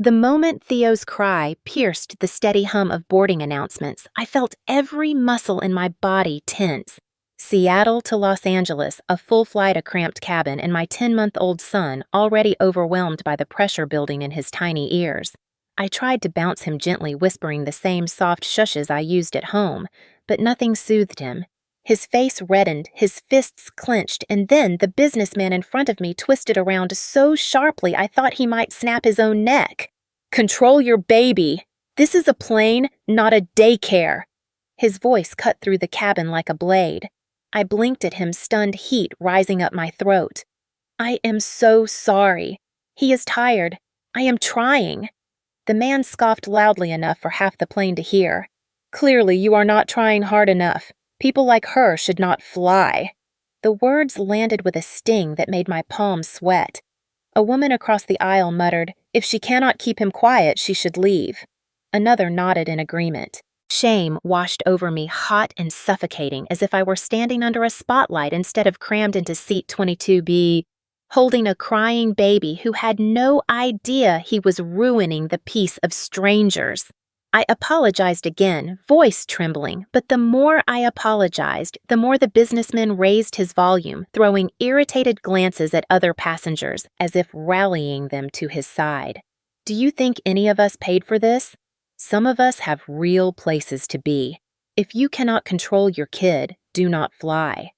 The moment Theo's cry pierced the steady hum of boarding announcements, I felt every muscle in my body tense. Seattle to Los Angeles, a full flight, a cramped cabin, and my 10-month-old son already overwhelmed by the pressure building in his tiny ears. I tried to bounce him gently, whispering the same soft shushes I used at home, but nothing soothed him. His face reddened, his fists clenched, and then the businessman in front of me twisted around so sharply I thought he might snap his own neck. "Control your baby! This is a plane, not a daycare!" His voice cut through the cabin like a blade. I blinked at him, stunned heat rising up my throat. "I am so sorry. He is tired. I am trying." The man scoffed loudly enough for half the plane to hear. "Clearly you are not trying hard enough. People like her should not fly." The words landed with a sting that made my palms sweat. A woman across the aisle muttered, "If she cannot keep him quiet, she should leave." Another nodded in agreement. Shame washed over me, hot and suffocating, as if I were standing under a spotlight instead of crammed into seat 22B, holding a crying baby who had no idea he was ruining the peace of strangers. I apologized again, voice trembling, but the more I apologized, the more the businessman raised his volume, throwing irritated glances at other passengers, as if rallying them to his side. "Do you think any of us paid for this? Some of us have real places to be. If you cannot control your kid, do not fly."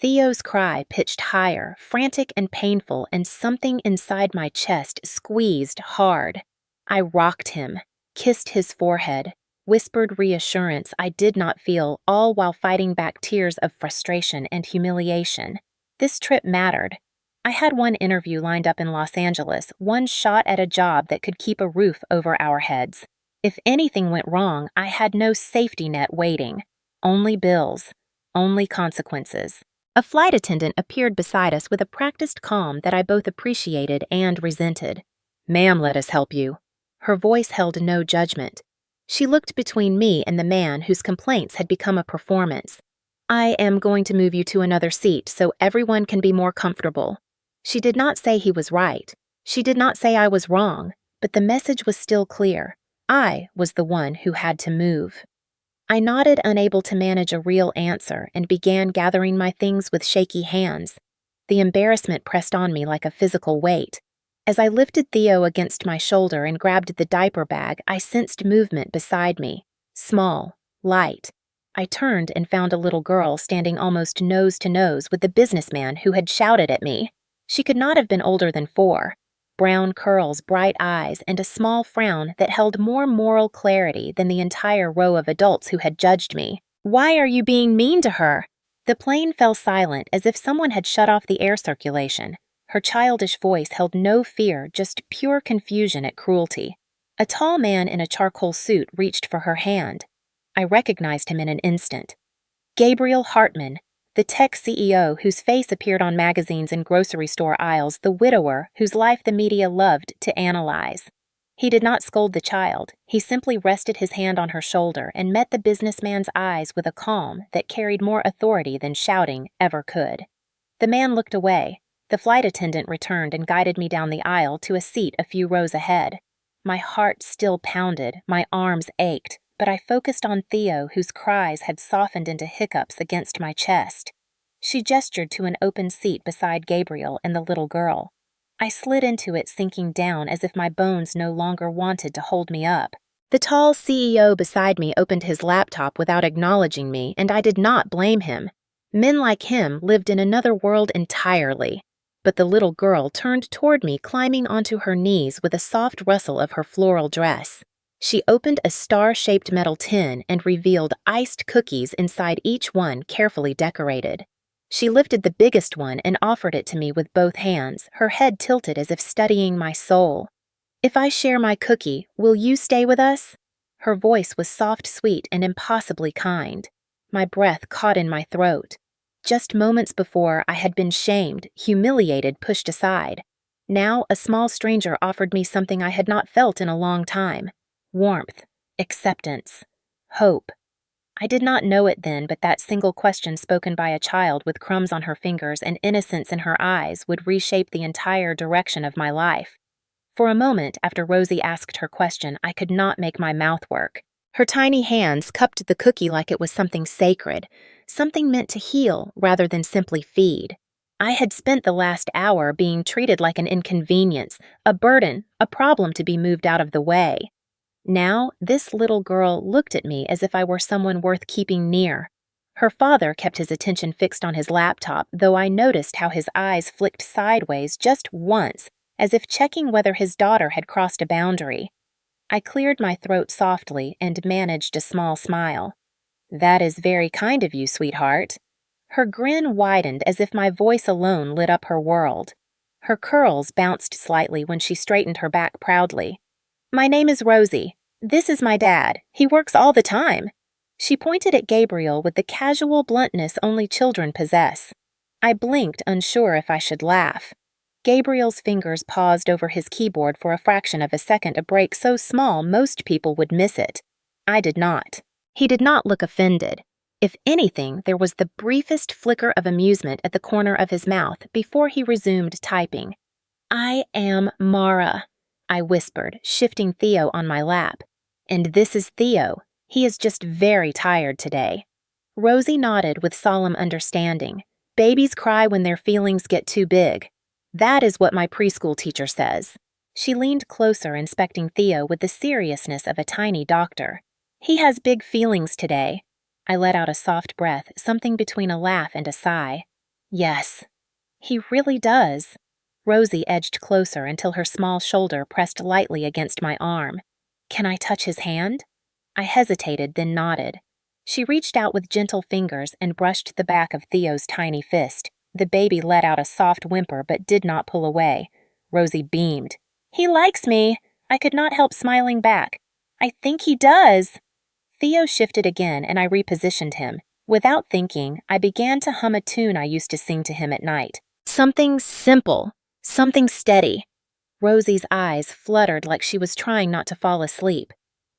Theo's cry pitched higher, frantic and painful, and something inside my chest squeezed hard. I rocked him, kissed his forehead, whispered reassurance I did not feel, all while fighting back tears of frustration and humiliation. This trip mattered. I had one interview lined up in Los Angeles, one shot at a job that could keep a roof over our heads. If anything went wrong, I had no safety net waiting. Only bills. Only consequences. A flight attendant appeared beside us with a practiced calm that I both appreciated and resented. "Ma'am, let us help you." Her voice held no judgment. She looked between me and the man whose complaints had become a performance. "I am going to move you to another seat so everyone can be more comfortable." She did not say he was right. She did not say I was wrong, but the message was still clear. I was the one who had to move. I nodded, unable to manage a real answer, and began gathering my things with shaky hands. The embarrassment pressed on me like a physical weight. As I lifted Theo against my shoulder and grabbed the diaper bag, I sensed movement beside me. Small, light. I turned and found a little girl standing almost nose to nose with the businessman who had shouted at me. She could not have been older than 4. Brown curls, bright eyes, and a small frown that held more moral clarity than the entire row of adults who had judged me. "Why are you being mean to her?" The plane fell silent, as if someone had shut off the air circulation. Her childish voice held no fear, just pure confusion at cruelty. A tall man in a charcoal suit reached for her hand. I recognized him in an instant. Gabriel Hartman, the tech CEO whose face appeared on magazines and grocery store aisles, the widower whose life the media loved to analyze. He did not scold the child. He simply rested his hand on her shoulder and met the businessman's eyes with a calm that carried more authority than shouting ever could. The man looked away. The flight attendant returned and guided me down the aisle to a seat a few rows ahead. My heart still pounded, my arms ached, but I focused on Theo, whose cries had softened into hiccups against my chest. She gestured to an open seat beside Gabriel and the little girl. I slid into it, sinking down as if my bones no longer wanted to hold me up. The tall CEO beside me opened his laptop without acknowledging me, and I did not blame him. Men like him lived in another world entirely. But the little girl turned toward me, climbing onto her knees with a soft rustle of her floral dress. She opened a star-shaped metal tin and revealed iced cookies inside each one, carefully decorated. She lifted the biggest one and offered it to me with both hands, her head tilted as if studying my soul. "If I share my cookie, will you stay with us?" Her voice was soft, sweet, and impossibly kind. My breath caught in my throat. Just moments before, I had been shamed, humiliated, pushed aside. Now, a small stranger offered me something I had not felt in a long time. Warmth, acceptance, hope. I did not know it then, but that single question spoken by a child with crumbs on her fingers and innocence in her eyes would reshape the entire direction of my life. For a moment after Rosie asked her question, I could not make my mouth work. Her tiny hands cupped the cookie like it was something sacred, something meant to heal rather than simply feed. I had spent the last hour being treated like an inconvenience, a burden, a problem to be moved out of the way. Now, this little girl looked at me as if I were someone worth keeping near. Her father kept his attention fixed on his laptop, though I noticed how his eyes flicked sideways just once, as if checking whether his daughter had crossed a boundary. I cleared my throat softly and managed a small smile. "That is very kind of you, sweetheart." Her grin widened as if my voice alone lit up her world. Her curls bounced slightly when she straightened her back proudly. "My name is Rosie. This is my dad. He works all the time." She pointed at Gabriel with the casual bluntness only children possess. I blinked, unsure if I should laugh. Gabriel's fingers paused over his keyboard for a fraction of a second, a break so small most people would miss it. I did not. He did not look offended. If anything, there was the briefest flicker of amusement at the corner of his mouth before he resumed typing. "I am Mara," I whispered, shifting Theo on my lap. "And this is Theo. He is just very tired today." Rosie nodded with solemn understanding. Babies cry when their feelings get too big. That is what my preschool teacher says. She leaned closer, inspecting Theo with the seriousness of a tiny doctor. "He has big feelings today." I let out a soft breath, something between a laugh and a sigh. "Yes, he really does." Rosie edged closer until her small shoulder pressed lightly against my arm. "Can I touch his hand?" I hesitated, then nodded. She reached out with gentle fingers and brushed the back of Theo's tiny fist. The baby let out a soft whimper but did not pull away. Rosie beamed. "He likes me." I could not help smiling back. "I think he does." Theo shifted again and I repositioned him. Without thinking, I began to hum a tune I used to sing to him at night. Something simple, something steady. Rosie's eyes fluttered like she was trying not to fall asleep.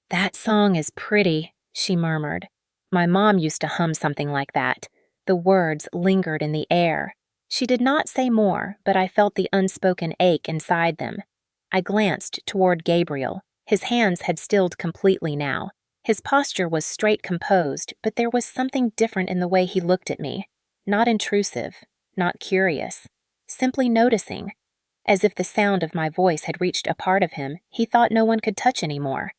"That song is pretty," she murmured. My mom used to hum something like that. The words lingered in the air. She did not say more, but I felt the unspoken ache inside them. I glanced toward Gabriel. His hands had stilled completely now. His posture was straight composed, but there was something different in the way he looked at me. Not intrusive, not curious, simply noticing. As if the sound of my voice had reached a part of him he thought no one could touch anymore.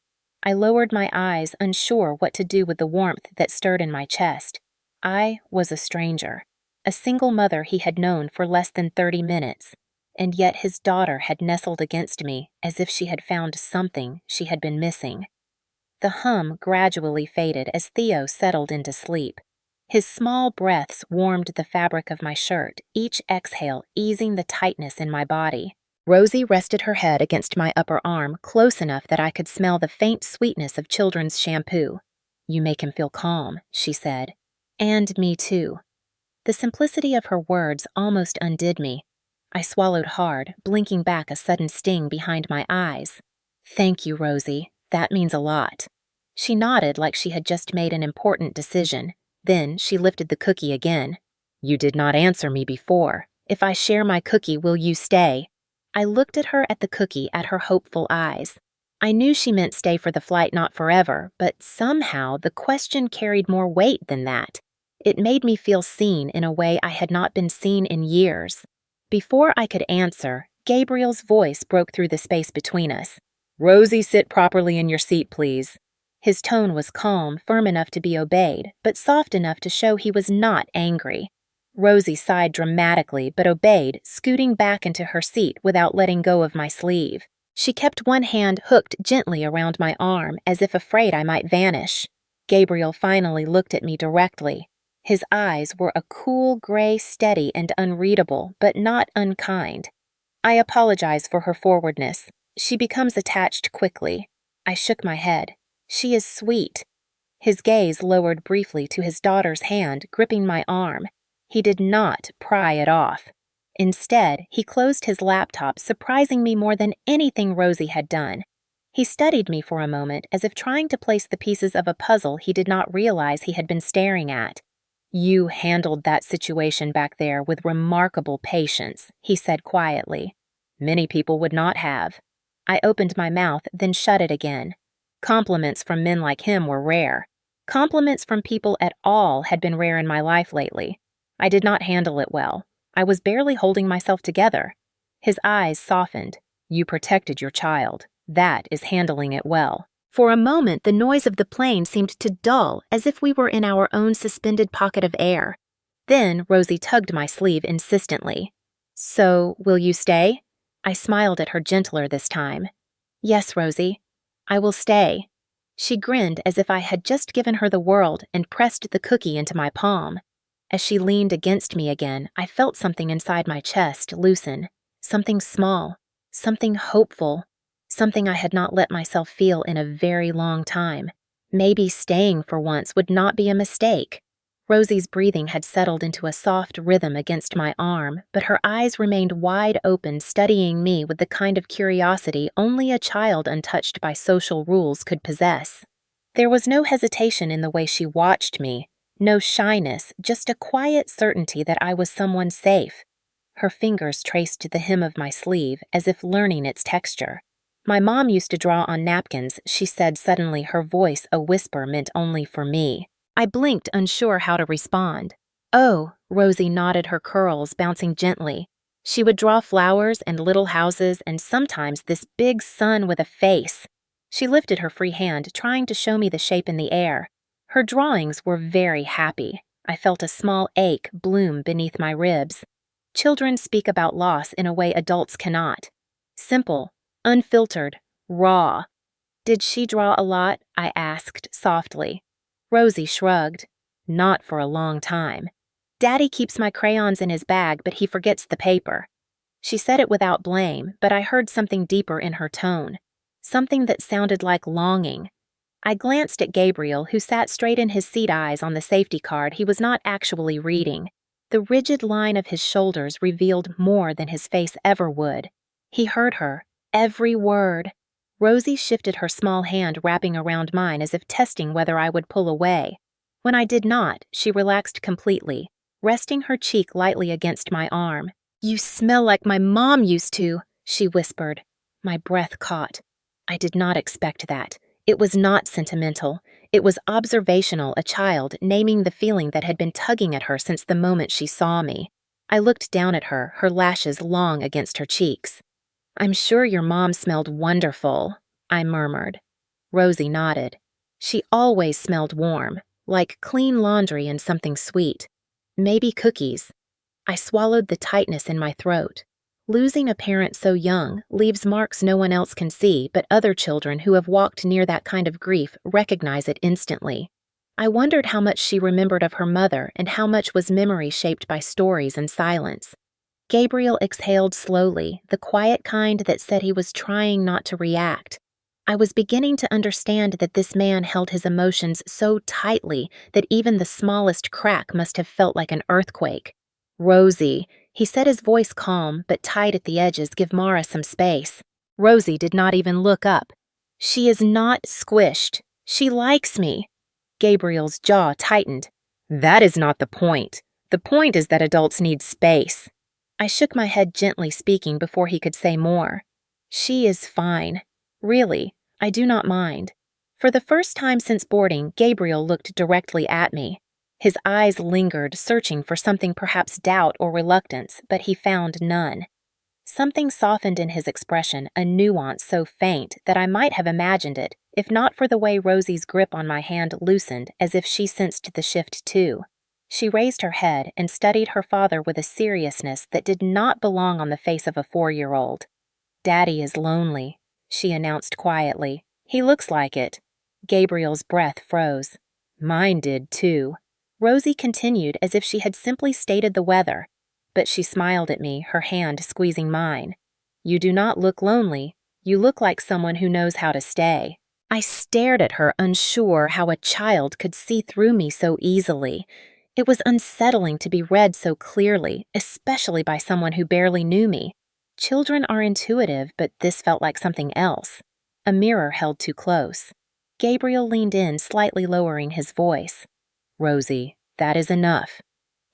I lowered my eyes, unsure what to do with the warmth that stirred in my chest. I was a stranger, a single mother he had known for less than 30 minutes, and yet his daughter had nestled against me as if she had found something she had been missing. The hum gradually faded as Theo settled into sleep. His small breaths warmed the fabric of my shirt, each exhale easing the tightness in my body. Rosie rested her head against my upper arm, close enough that I could smell the faint sweetness of children's shampoo. "You make him feel calm," she said. "And me too." The simplicity of her words almost undid me. I swallowed hard, blinking back a sudden sting behind my eyes. "Thank you, Rosie. That means a lot." She nodded like she had just made an important decision. Then she lifted the cookie again. "You did not answer me before. If I share my cookie, will you stay?" I looked at her, at the cookie, at her hopeful eyes. I knew she meant stay for the flight, not forever, but somehow the question carried more weight than that. It made me feel seen in a way I had not been seen in years. Before I could answer, Gabriel's voice broke through the space between us. "Rosie, sit properly in your seat, please." His tone was calm, firm enough to be obeyed, but soft enough to show he was not angry. Rosie sighed dramatically, but obeyed, scooting back into her seat without letting go of my sleeve. She kept one hand hooked gently around my arm, as if afraid I might vanish. Gabriel finally looked at me directly. His eyes were a cool gray, steady and unreadable, but not unkind. "I apologize for her forwardness. She becomes attached quickly." I shook my head. "She is sweet." His gaze lowered briefly to his daughter's hand, gripping my arm. He did not pry it off. Instead, he closed his laptop, surprising me more than anything Rosie had done. He studied me for a moment, as if trying to place the pieces of a puzzle he did not realize he had been staring at. "You handled that situation back there with remarkable patience," he said quietly. "Many people would not have." I opened my mouth, then shut it again. Compliments from men like him were rare. Compliments from people at all had been rare in my life lately. I did not handle it well. I was barely holding myself together. His eyes softened. You protected your child. That is handling it well. For a moment, the noise of the plane seemed to dull, as if we were in our own suspended pocket of air. Then Rosie tugged my sleeve insistently. So, will you stay? I smiled at her gentler this time. Yes, Rosie. I will stay. She grinned as if I had just given her the world and pressed the cookie into my palm. As she leaned against me again, I felt something inside my chest loosen. Something small. Something hopeful. Something I had not let myself feel in a very long time. Maybe staying for once would not be a mistake. Rosie's breathing had settled into a soft rhythm against my arm, but her eyes remained wide open, studying me with the kind of curiosity only a child untouched by social rules could possess. There was no hesitation in the way she watched me, no shyness, just a quiet certainty that I was someone safe. Her fingers traced the hem of my sleeve, as if learning its texture. My mom used to draw on napkins, she said suddenly, her voice a whisper meant only for me. I blinked, unsure how to respond. Oh, Rosie nodded, her curls bouncing gently. She would draw flowers and little houses and sometimes this big sun with a face. She lifted her free hand, trying to show me the shape in the air. Her drawings were very happy. I felt a small ache bloom beneath my ribs. Children speak about loss in a way adults cannot. Simple, unfiltered, raw. Did she draw a lot? I asked softly. Rosie shrugged. Not for a long time. Daddy keeps my crayons in his bag, but he forgets the paper. She said it without blame, but I heard something deeper in her tone. Something that sounded like longing. I glanced at Gabriel, who sat straight in his seat, eyes on the safety card he was not actually reading. The rigid line of his shoulders revealed more than his face ever would. He heard her, every word. Rosie shifted her small hand, wrapping around mine as if testing whether I would pull away. When I did not, she relaxed completely, resting her cheek lightly against my arm. You smell like my mom used to, she whispered. My breath caught. I did not expect that. It was not sentimental. It was observational, a child naming the feeling that had been tugging at her since the moment she saw me. I looked down at her, her lashes long against her cheeks. I'm sure your mom smelled wonderful, I murmured. Rosie nodded. She always smelled warm, like clean laundry and something sweet. Maybe cookies. I swallowed the tightness in my throat. Losing a parent so young leaves marks no one else can see, but other children who have walked near that kind of grief recognize it instantly. I wondered how much she remembered of her mother and how much was memory shaped by stories and silence. Gabriel exhaled slowly, the quiet kind that said he was trying not to react. I was beginning to understand that this man held his emotions so tightly that even the smallest crack must have felt like an earthquake. Rosie, he said, his voice calm but tight at the edges. Give Mara some space. Rosie did not even look up. She is not squished. She likes me. Gabriel's jaw tightened. That is not the point. The point is that adults need space. I shook my head gently, speaking before he could say more. She is fine. Really, I do not mind. For the first time since boarding, Gabriel looked directly at me. His eyes lingered, searching for something, perhaps doubt or reluctance, but he found none. Something softened in his expression, a nuance so faint that I might have imagined it, if not for the way Rosie's grip on my hand loosened, as if she sensed the shift too. She raised her head and studied her father with a seriousness that did not belong on the face of a 4-year-old. Daddy is lonely, she announced quietly. He looks like it. Gabriel's breath froze. Mine did too. Rosie continued as if she had simply stated the weather, but she smiled at me, her hand squeezing mine. You do not look lonely. You look like someone who knows how to stay. I stared at her, unsure how a child could see through me so easily. It was unsettling to be read so clearly, especially by someone who barely knew me. Children are intuitive, but this felt like something else. A mirror held too close. Gabriel leaned in, slightly lowering his voice. Rosie, that is enough.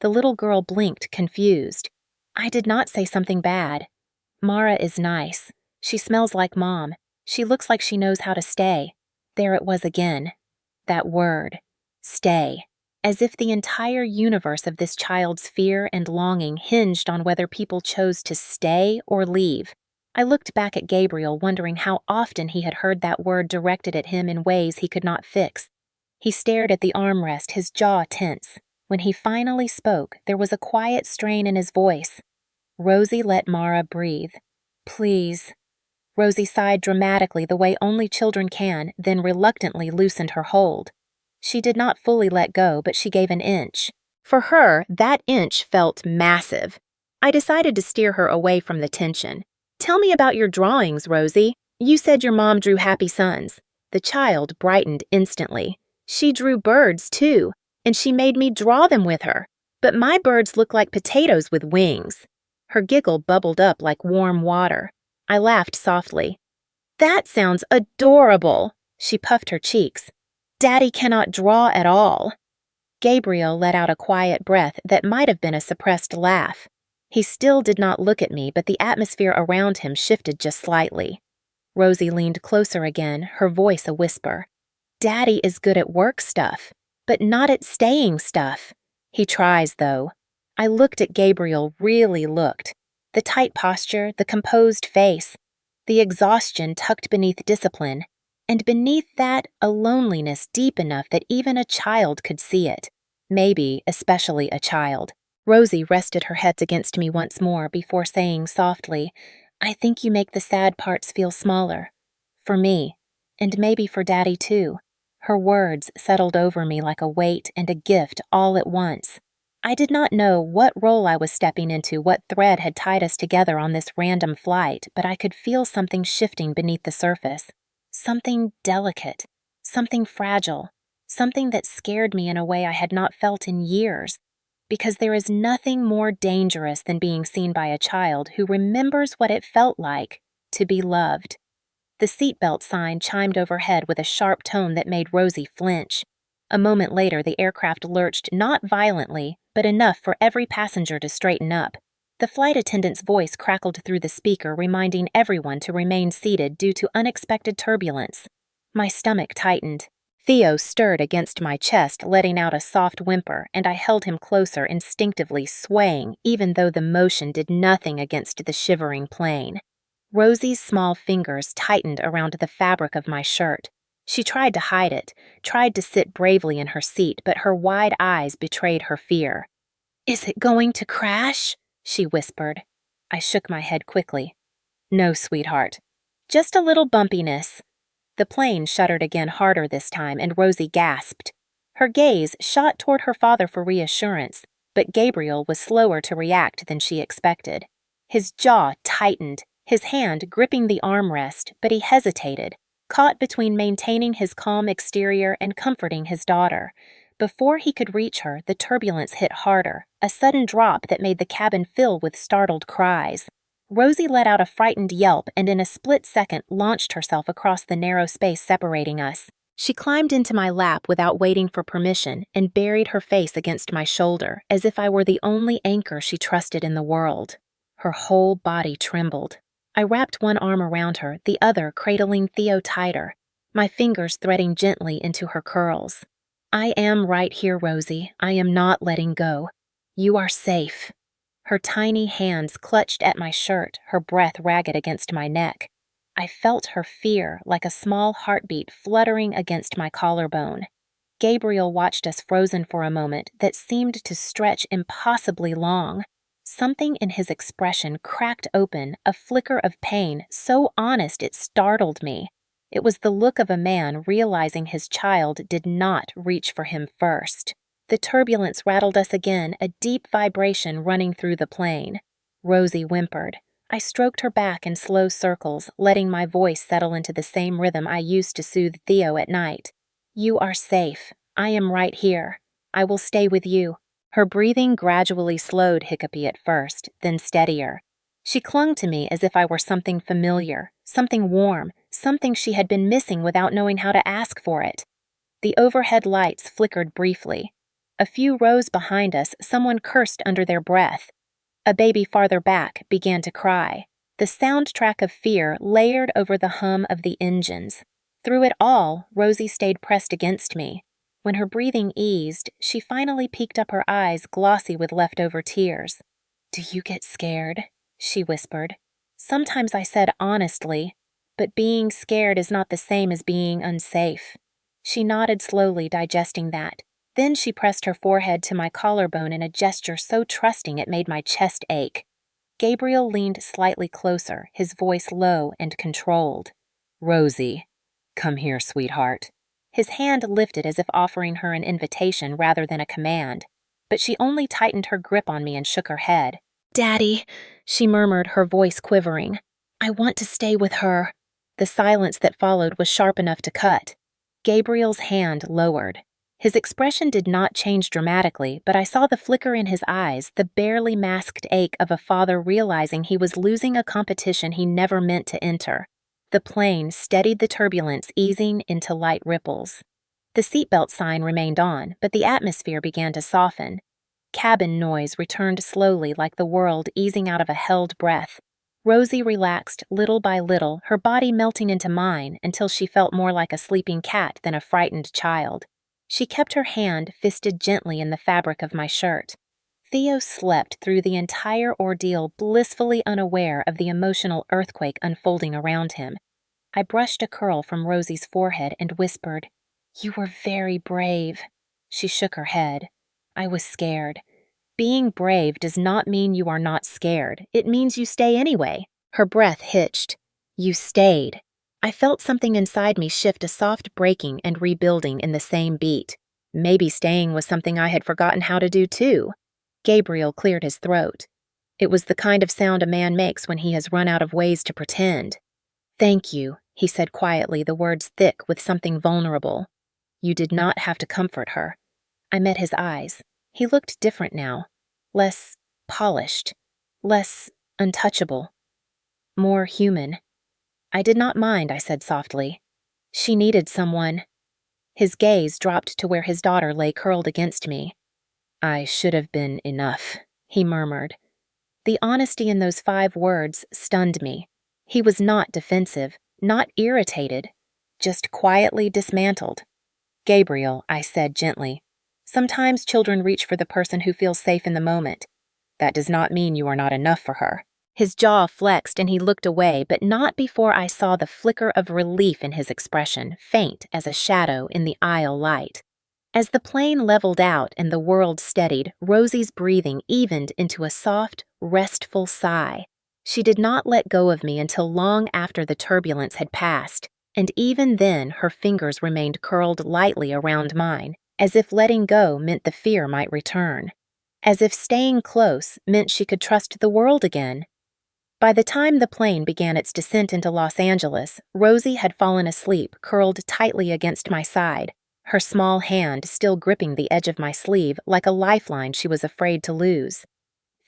The little girl blinked, confused. I did not say something bad. Mara is nice. She smells like Mom. She looks like she knows how to stay. There it was again. That word. Stay. As if the entire universe of this child's fear and longing hinged on whether people chose to stay or leave. I looked back at Gabriel, wondering how often he had heard that word directed at him in ways he could not fix. He stared at the armrest, his jaw tense. When he finally spoke, there was a quiet strain in his voice. Rosie let Mara breathe. Please. Rosie sighed dramatically the way only children can, then reluctantly loosened her hold. She did not fully let go, but she gave an inch. For her, that inch felt massive. I decided to steer her away from the tension. Tell me about your drawings, Rosie. You said your mom drew happy suns. The child brightened instantly. She drew birds, too, and she made me draw them with her. But my birds look like potatoes with wings. Her giggle bubbled up like warm water. I laughed softly. That sounds adorable. She puffed her cheeks. Daddy cannot draw at all. Gabriel let out a quiet breath that might have been a suppressed laugh. He still did not look at me, but the atmosphere around him shifted just slightly. Rosie leaned closer again, her voice a whisper. Daddy is good at work stuff, but not at staying stuff. He tries, though. I looked at Gabriel, really looked. The tight posture, the composed face, the exhaustion tucked beneath discipline, and beneath that, a loneliness deep enough that even a child could see it. Maybe, especially a child. Rosie rested her head against me once more before saying softly, I think you make the sad parts feel smaller. For me, and maybe for Daddy too. Her words settled over me like a weight and a gift all at once. I did not know what role I was stepping into, what thread had tied us together on this random flight, but I could feel something shifting beneath the surface. Something delicate, something fragile, something that scared me in a way I had not felt in years. Because there is nothing more dangerous than being seen by a child who remembers what it felt like to be loved. The seatbelt sign chimed overhead with a sharp tone that made Rosie flinch. A moment later, the aircraft lurched not violently, but enough for every passenger to straighten up. The flight attendant's voice crackled through the speaker, reminding everyone to remain seated due to unexpected turbulence. My stomach tightened. Theo stirred against my chest, letting out a soft whimper, and I held him closer, instinctively swaying, even though the motion did nothing against the shivering plane. Rosie's small fingers tightened around the fabric of my shirt. She tried to hide it, tried to sit bravely in her seat, but her wide eyes betrayed her fear. Is it going to crash? She whispered. I shook my head quickly. No, sweetheart. Just a little bumpiness. The plane shuddered again harder this time, and Rosie gasped. Her gaze shot toward her father for reassurance, but Gabriel was slower to react than she expected. His jaw tightened, his hand gripping the armrest, but he hesitated, caught between maintaining his calm exterior and comforting his daughter. Before he could reach her, the turbulence hit harder, a sudden drop that made the cabin fill with startled cries. Rosie let out a frightened yelp and in a split second launched herself across the narrow space separating us. She climbed into my lap without waiting for permission and buried her face against my shoulder as if I were the only anchor she trusted in the world. Her whole body trembled. I wrapped one arm around her, the other cradling Theo tighter, my fingers threading gently into her curls. I am right here, Rosie. I am not letting go. You are safe. Her tiny hands clutched at my shirt, her breath ragged against my neck. I felt her fear like a small heartbeat fluttering against my collarbone. Gabriel watched us frozen for a moment that seemed to stretch impossibly long. Something in his expression cracked open, a flicker of pain so honest it startled me. It was the look of a man realizing his child did not reach for him first. The turbulence rattled us again, a deep vibration running through the plane. Rosie whimpered. I stroked her back in slow circles, letting my voice settle into the same rhythm I used to soothe Theo at night. You are safe. I am right here. I will stay with you. Her breathing gradually slowed, hiccupy at first, then steadier. She clung to me as if I were something familiar, something warm, something she had been missing without knowing how to ask for it. The overhead lights flickered briefly. A few rows behind us, someone cursed under their breath. A baby farther back began to cry. the soundtrack of fear layered over the hum of the engines. Through it all, Rosie stayed pressed against me. When her breathing eased, she finally peeked up, her eyes glossy with leftover tears. "Do you get scared?" she whispered. Sometimes I said honestly, "But being scared is not the same as being unsafe." She nodded slowly, digesting that. Then she pressed her forehead to my collarbone in a gesture so trusting it made my chest ache. Gabriel leaned slightly closer, his voice low and controlled. "Rosie, come here, sweetheart." His hand lifted as if offering her an invitation rather than a command, but she only tightened her grip on me and shook her head. "Daddy," she murmured, her voice quivering. "I want to stay with her." The silence that followed was sharp enough to cut. Gabriel's hand lowered. His expression did not change dramatically, but I saw the flicker in his eyes, the barely masked ache of a father realizing he was losing a competition he never meant to enter. The plane steadied the turbulence, easing into light ripples. The seatbelt sign remained on, but the atmosphere began to soften. Cabin noise returned slowly, like the world easing out of a held breath. Rosie relaxed little by little, her body melting into mine until she felt more like a sleeping cat than a frightened child. She kept her hand fisted gently in the fabric of my shirt. Theo slept through the entire ordeal, blissfully unaware of the emotional earthquake unfolding around him. I brushed a curl from Rosie's forehead and whispered, "You were very brave." She shook her head. I was scared. Being brave does not mean you are not scared. It means you stay anyway. Her breath hitched. You stayed. I felt something inside me shift, a soft breaking and rebuilding in the same beat. Maybe staying was something I had forgotten how to do too. Gabriel cleared his throat. It was the kind of sound a man makes when he has run out of ways to pretend. "Thank you," he said quietly, the words thick with something vulnerable. "You did not have to comfort her." I met his eyes. He looked different now. Less polished. Less untouchable. More human. "I did not mind," I said softly. "She needed someone." His gaze dropped to where his daughter lay curled against me. "I should have been enough," he murmured. The honesty in those 5 words stunned me. He was not defensive, not irritated, just quietly dismantled. "Gabriel," I said gently, "sometimes children reach for the person who feels safe in the moment. That does not mean you are not enough for her." His jaw flexed and he looked away, but not before I saw the flicker of relief in his expression, faint as a shadow in the aisle light. As the plane leveled out and the world steadied, Rosie's breathing evened into a soft, restful sigh. She did not let go of me until long after the turbulence had passed, and even then her fingers remained curled lightly around mine, as if letting go meant the fear might return. As if staying close meant she could trust the world again. By the time the plane began its descent into Los Angeles, Rosie had fallen asleep, curled tightly against my side, her small hand still gripping the edge of my sleeve like a lifeline she was afraid to lose.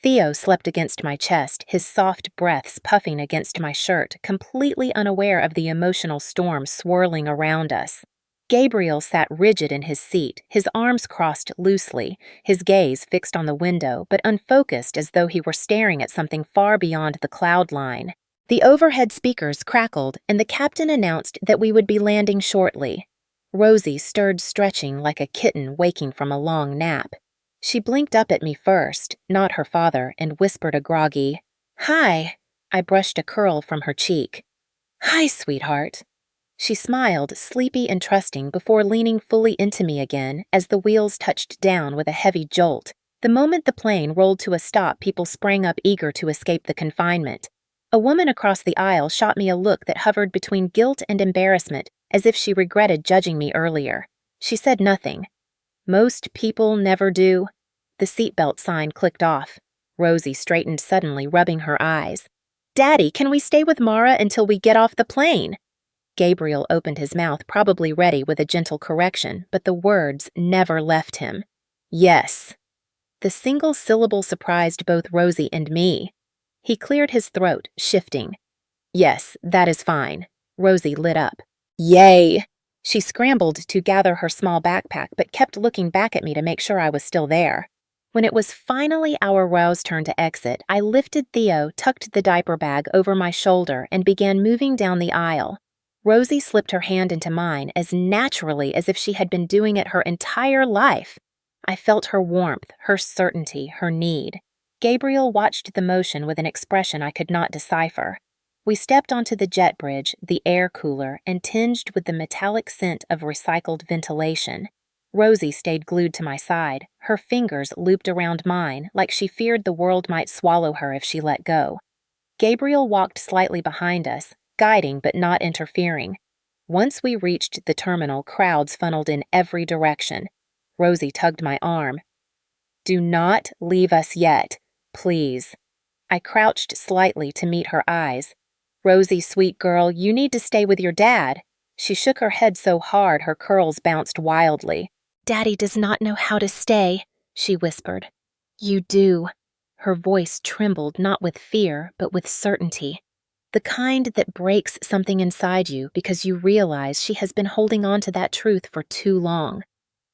Theo slept against my chest, his soft breaths puffing against my shirt, completely unaware of the emotional storm swirling around us. Gabriel sat rigid in his seat, his arms crossed loosely, his gaze fixed on the window, but unfocused, as though he were staring at something far beyond the cloud line. The overhead speakers crackled, and the captain announced that we would be landing shortly. Rosie stirred, stretching like a kitten waking from a long nap. She blinked up at me first, not her father, and whispered a groggy, "Hi." I brushed a curl from her cheek. "Hi, sweetheart." She smiled, sleepy and trusting, before leaning fully into me again as the wheels touched down with a heavy jolt. The moment the plane rolled to a stop, people sprang up eager to escape the confinement. A woman across the aisle shot me a look that hovered between guilt and embarrassment, as if she regretted judging me earlier. She said nothing. Most people never do. The seatbelt sign clicked off. Rosie straightened suddenly, rubbing her eyes. "Daddy, can we stay with Mara until we get off the plane?" Gabriel opened his mouth, probably ready with a gentle correction, but the words never left him. "Yes." The single syllable surprised both Rosie and me. He cleared his throat, shifting. "Yes, that is fine." Rosie lit up. "Yay!" She scrambled to gather her small backpack, but kept looking back at me to make sure I was still there. When it was finally our row's turn to exit, I lifted Theo, tucked the diaper bag over my shoulder, and began moving down the aisle. Rosie slipped her hand into mine as naturally as if she had been doing it her entire life. I felt her warmth, her certainty, her need. Gabriel watched the motion with an expression I could not decipher. We stepped onto the jet bridge, the air cooler, and tinged with the metallic scent of recycled ventilation. Rosie stayed glued to my side, her fingers looped around mine like she feared the world might swallow her if she let go. Gabriel walked slightly behind us, guiding but not interfering. Once we reached the terminal, crowds funneled in every direction. Rosie tugged my arm. "Do not leave us yet, please." I crouched slightly to meet her eyes. "Rosie, sweet girl, you need to stay with your dad." She shook her head so hard her curls bounced wildly. "Daddy does not know how to stay," she whispered. "You do." Her voice trembled not with fear, but with certainty. The kind that breaks something inside you because you realize she has been holding on to that truth for too long.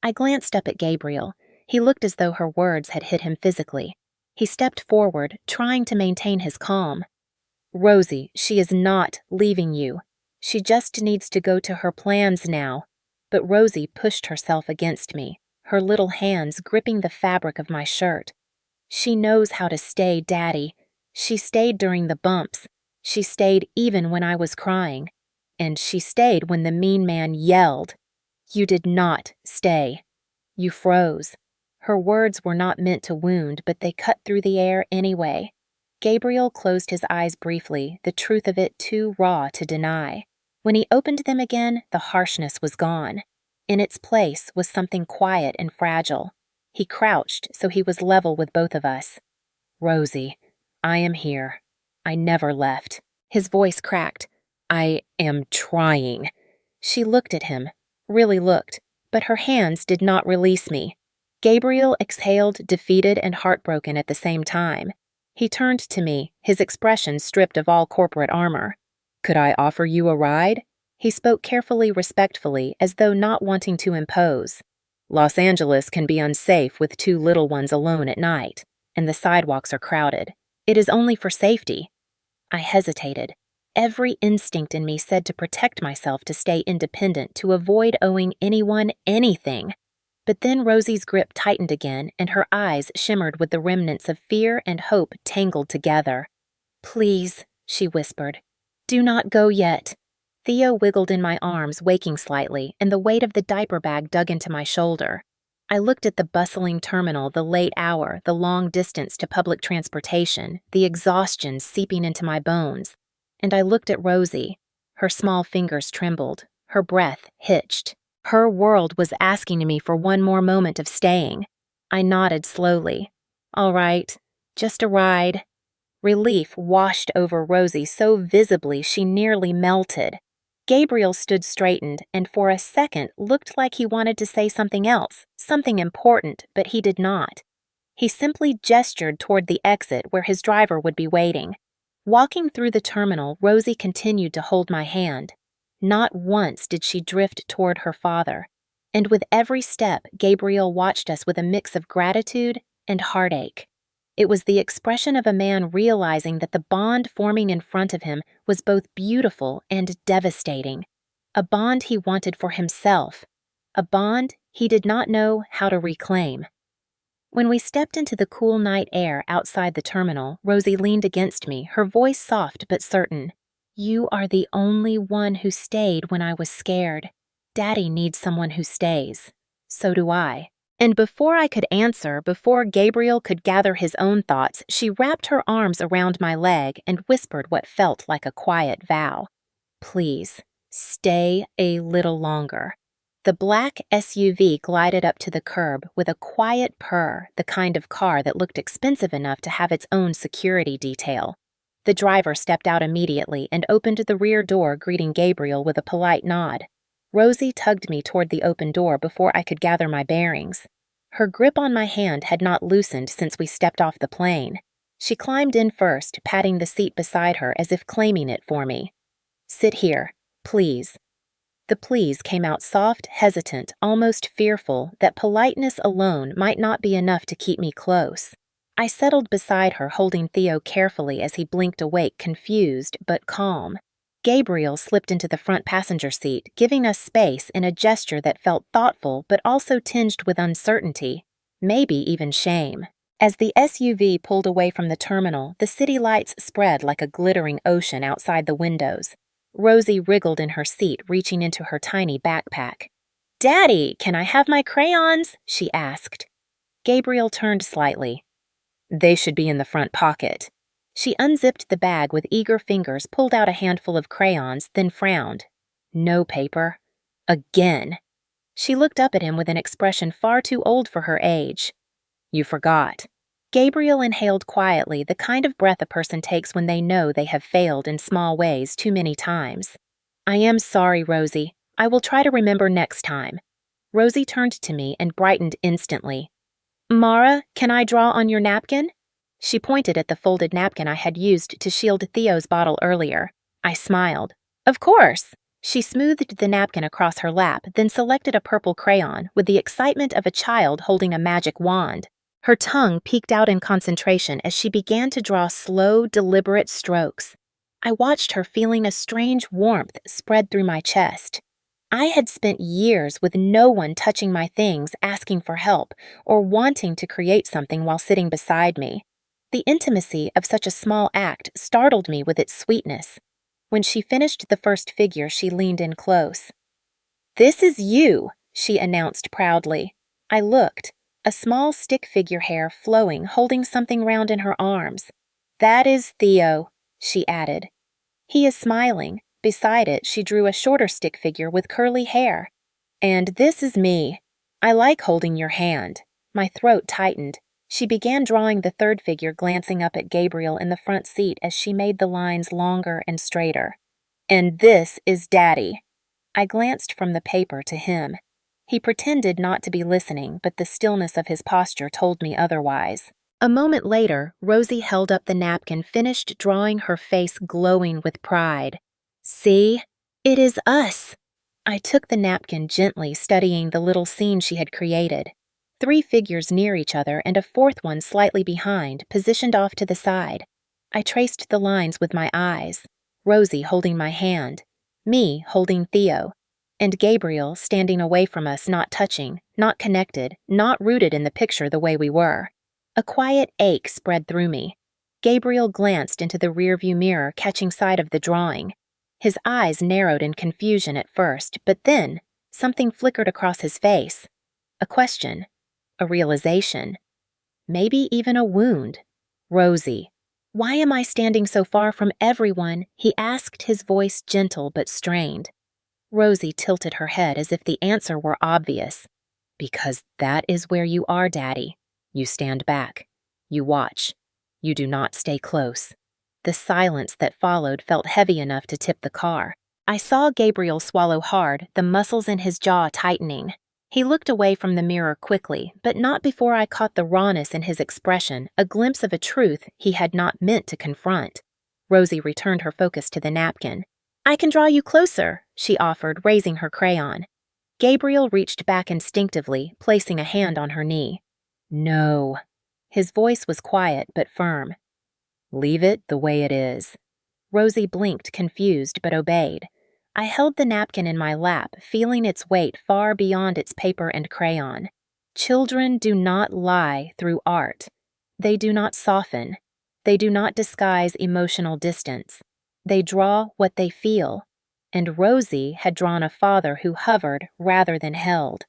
I glanced up at Gabriel. He looked as though her words had hit him physically. He stepped forward, trying to maintain his calm. "Rosie, she is not leaving you. She just needs to go to her plans now." But Rosie pushed herself against me, her little hands gripping the fabric of my shirt. "She knows how to stay, Daddy. She stayed during the bumps. She stayed even when I was crying. And she stayed when the mean man yelled. You did not stay. You froze." Her words were not meant to wound, but they cut through the air anyway. Gabriel closed his eyes briefly, the truth of it too raw to deny. When he opened them again, the harshness was gone. In its place was something quiet and fragile. He crouched so he was level with both of us. "Rosie, I am here. I never left." His voice cracked. "I am trying." She looked at him, really looked, but her hands did not release me. Gabriel exhaled, defeated and heartbroken at the same time. He turned to me, his expression stripped of all corporate armor. "Could I offer you a ride?" He spoke carefully, respectfully, as though not wanting to impose. "Los Angeles can be unsafe with two little ones alone at night, and the sidewalks are crowded. It is only for safety." I hesitated. Every instinct in me said to protect myself, to stay independent, to avoid owing anyone anything. But then Rosie's grip tightened again, and her eyes shimmered with the remnants of fear and hope tangled together. "Please," she whispered, "do not go yet." Theo wiggled in my arms, waking slightly, and the weight of the diaper bag dug into my shoulder. I looked at the bustling terminal, the late hour, the long distance to public transportation, the exhaustion seeping into my bones. And I looked at Rosie. Her small fingers trembled. Her breath hitched. Her world was asking me for one more moment of staying. I nodded slowly. "All right, just a ride." Relief washed over Rosie so visibly she nearly melted. Gabriel stood straightened and for a second looked like he wanted to say something else, something important, but he did not. He simply gestured toward the exit where his driver would be waiting. Walking through the terminal, Rosie continued to hold my hand. Not once did she drift toward her father. And with every step, Gabriel watched us with a mix of gratitude and heartache. It was the expression of a man realizing that the bond forming in front of him was both beautiful and devastating. A bond he wanted for himself. A bond he did not know how to reclaim. When we stepped into the cool night air outside the terminal, Rosie leaned against me, her voice soft but certain. "You are the only one who stayed when I was scared. Daddy needs someone who stays. So do I." And before I could answer, before Gabriel could gather his own thoughts, she wrapped her arms around my leg and whispered what felt like a quiet vow. "Please, stay a little longer." The black SUV glided up to the curb with a quiet purr, the kind of car that looked expensive enough to have its own security detail. The driver stepped out immediately and opened the rear door, greeting Gabriel with a polite nod. Rosie tugged me toward the open door before I could gather my bearings. Her grip on my hand had not loosened since we stepped off the plane. She climbed in first, patting the seat beside her as if claiming it for me. "Sit here, please." The pleas came out soft, hesitant, almost fearful that politeness alone might not be enough to keep me close. I settled beside her, holding Theo carefully as he blinked awake, confused but calm. Gabriel slipped into the front passenger seat, giving us space in a gesture that felt thoughtful but also tinged with uncertainty, maybe even shame. As the SUV pulled away from the terminal, the city lights spread like a glittering ocean outside the windows. Rosie wriggled in her seat, reaching into her tiny backpack. "Daddy, can I have my crayons?" she asked. Gabriel turned slightly. "They should be in the front pocket." She unzipped the bag with eager fingers, pulled out a handful of crayons, then frowned. No paper. Again. She looked up at him with an expression far too old for her age. "You forgot." Gabriel inhaled quietly, the kind of breath a person takes when they know they have failed in small ways too many times. "I am sorry, Rosie. I will try to remember next time." Rosie turned to me and brightened instantly. "Mara, can I draw on your napkin?" She pointed at the folded napkin I had used to shield Theo's bottle earlier. I smiled. "Of course." She smoothed the napkin across her lap, then selected a purple crayon with the excitement of a child holding a magic wand. Her tongue peeked out in concentration as she began to draw slow, deliberate strokes. I watched her, feeling a strange warmth spread through my chest. I had spent years with no one touching my things, asking for help, or wanting to create something while sitting beside me. The intimacy of such a small act startled me with its sweetness. When she finished the first figure, she leaned in close. "This is you," she announced proudly. I looked, a small stick figure hair flowing, holding something round in her arms. "That is Theo," she added. "He is smiling." Beside it, she drew a shorter stick figure with curly hair. "And this is me. I like holding your hand." My throat tightened. She began drawing the third figure, glancing up at Gabriel in the front seat as she made the lines longer and straighter. "And this is Daddy." I glanced from the paper to him. He pretended not to be listening, but the stillness of his posture told me otherwise. A moment later, Rosie held up the napkin, finished drawing, her face glowing with pride. "See? It is us." I took the napkin gently, studying the little scene she had created. 3 figures near each other and a fourth one slightly behind, positioned off to the side. I traced the lines with my eyes. Rosie holding my hand, me holding Theo, and Gabriel standing away from us, not touching, not connected, not rooted in the picture the way we were. A quiet ache spread through me. Gabriel glanced into the rearview mirror, catching sight of the drawing. His eyes narrowed in confusion at first, but then something flickered across his face. A question. A realization. Maybe even a wound. "Rosie, why am I standing so far from everyone?" he asked, his voice gentle but strained. Rosie tilted her head as if the answer were obvious. "Because that is where you are, Daddy. You stand back. You watch. You do not stay close." The silence that followed felt heavy enough to tip the car. I saw Gabriel swallow hard, the muscles in his jaw tightening. He looked away from the mirror quickly, but not before I caught the rawness in his expression, a glimpse of a truth he had not meant to confront. Rosie returned her focus to the napkin. "I can draw you closer," she offered, raising her crayon. Gabriel reached back instinctively, placing a hand on her knee. "No." His voice was quiet but firm. "Leave it the way it is." Rosie blinked, confused, but obeyed. I held the napkin in my lap, feeling its weight far beyond its paper and crayon. Children do not lie through art. They do not soften. They do not disguise emotional distance. They draw what they feel. And Rosie had drawn a father who hovered rather than held.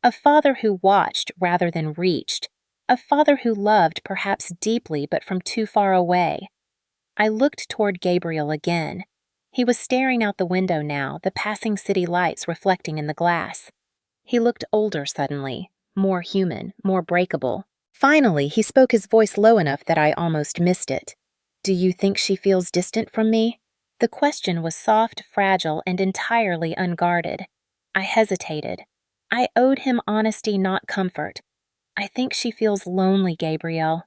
A father who watched rather than reached. A father who loved perhaps deeply but from too far away. I looked toward Gabriel again. He was staring out the window now, the passing city lights reflecting in the glass. He looked older suddenly, more human, more breakable. Finally, he spoke, his voice low enough that I almost missed it. "Do you think she feels distant from me?" The question was soft, fragile, and entirely unguarded. I hesitated. I owed him honesty, not comfort. "I think she feels lonely, Gabriel."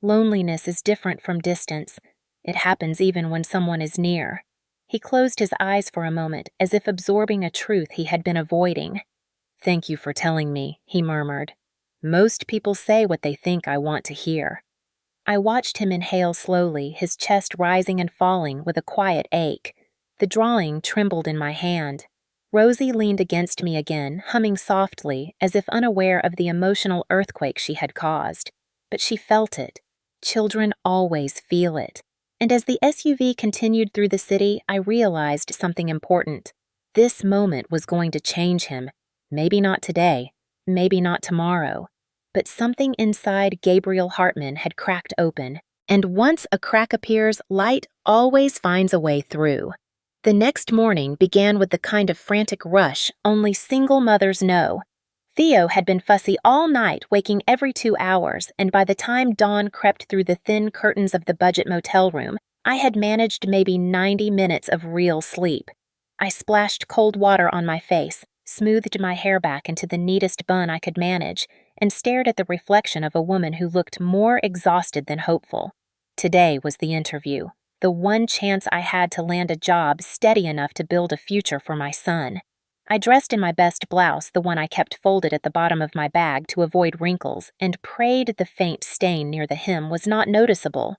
Loneliness is different from distance. It happens even when someone is near. He closed his eyes for a moment, as if absorbing a truth he had been avoiding. "Thank you for telling me," he murmured. "Most people say what they think I want to hear." I watched him inhale slowly, his chest rising and falling with a quiet ache. The drawing trembled in my hand. Rosie leaned against me again, humming softly, as if unaware of the emotional earthquake she had caused. But she felt it. Children always feel it. And as the SUV continued through the city, I realized something important. This moment was going to change him. Maybe not today, maybe not tomorrow. But something inside Gabriel Hartman had cracked open, and once a crack appears, light always finds a way through. The next morning began with the kind of frantic rush only single mothers know. Theo had been fussy all night, waking every 2 hours, and by the time dawn crept through the thin curtains of the budget motel room, I had managed maybe 90 minutes of real sleep. I splashed cold water on my face, smoothed my hair back into the neatest bun I could manage, and stared at the reflection of a woman who looked more exhausted than hopeful. Today was the interview, the one chance I had to land a job steady enough to build a future for my son. I dressed in my best blouse, the one I kept folded at the bottom of my bag to avoid wrinkles, and prayed the faint stain near the hem was not noticeable.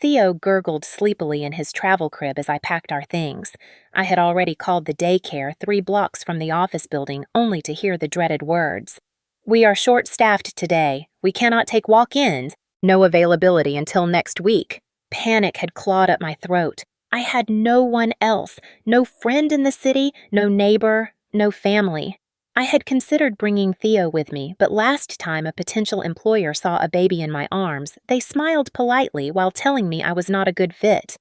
Theo gurgled sleepily in his travel crib as I packed our things. I had already called the daycare 3 blocks from the office building only to hear the dreaded words. "We are short-staffed today. We cannot take walk-ins. No availability until next week." Panic had clawed up my throat. I had no one else, no friend in the city, no neighbor, no family. I had considered bringing Theo with me, but last time a potential employer saw a baby in my arms, they smiled politely while telling me I was not a good fit.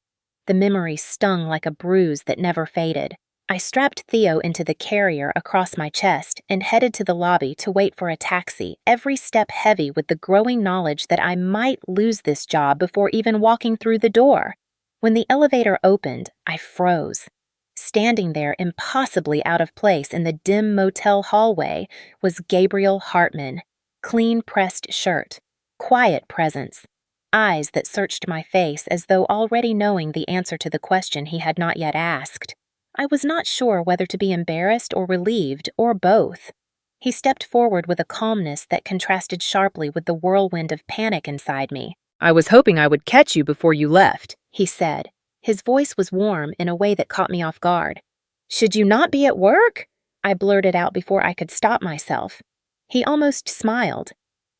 The memory stung like a bruise that never faded. I strapped Theo into the carrier across my chest and headed to the lobby to wait for a taxi, every step heavy with the growing knowledge that I might lose this job before even walking through the door. When the elevator opened, I froze. Standing there impossibly out of place in the dim motel hallway was Gabriel Hartman. Clean-pressed shirt, quiet presence, eyes that searched my face as though already knowing the answer to the question he had not yet asked. I was not sure whether to be embarrassed or relieved, or both. He stepped forward with a calmness that contrasted sharply with the whirlwind of panic inside me. "I was hoping I would catch you before you left," he said. His voice was warm in a way that caught me off guard. "Should you not be at work?" I blurted out before I could stop myself. He almost smiled.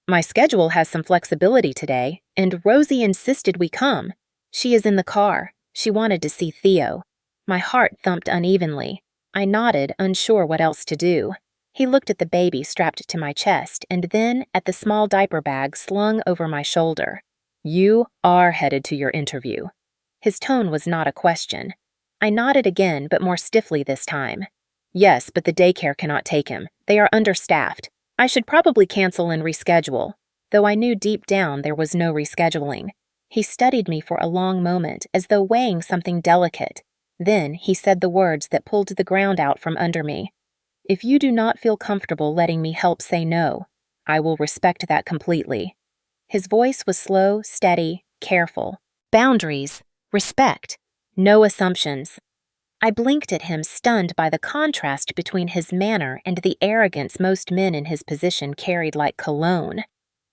"My schedule has some flexibility today, and Rosie insisted we come. She is in the car. She wanted to see Theo." My heart thumped unevenly. I nodded, unsure what else to do. He looked at the baby strapped to my chest, and then at the small diaper bag slung over my shoulder. "You are headed to your interview." His tone was not a question. I nodded again, but more stiffly this time. "Yes, but the daycare cannot take him. They are understaffed. I should probably cancel and reschedule," though I knew deep down there was no rescheduling. He studied me for a long moment, as though weighing something delicate. Then he said the words that pulled the ground out from under me. "If you do not feel comfortable letting me help say no, I will respect that completely." His voice was slow, steady, careful. Boundaries, respect, no assumptions. I blinked at him, stunned by the contrast between his manner and the arrogance most men in his position carried like cologne.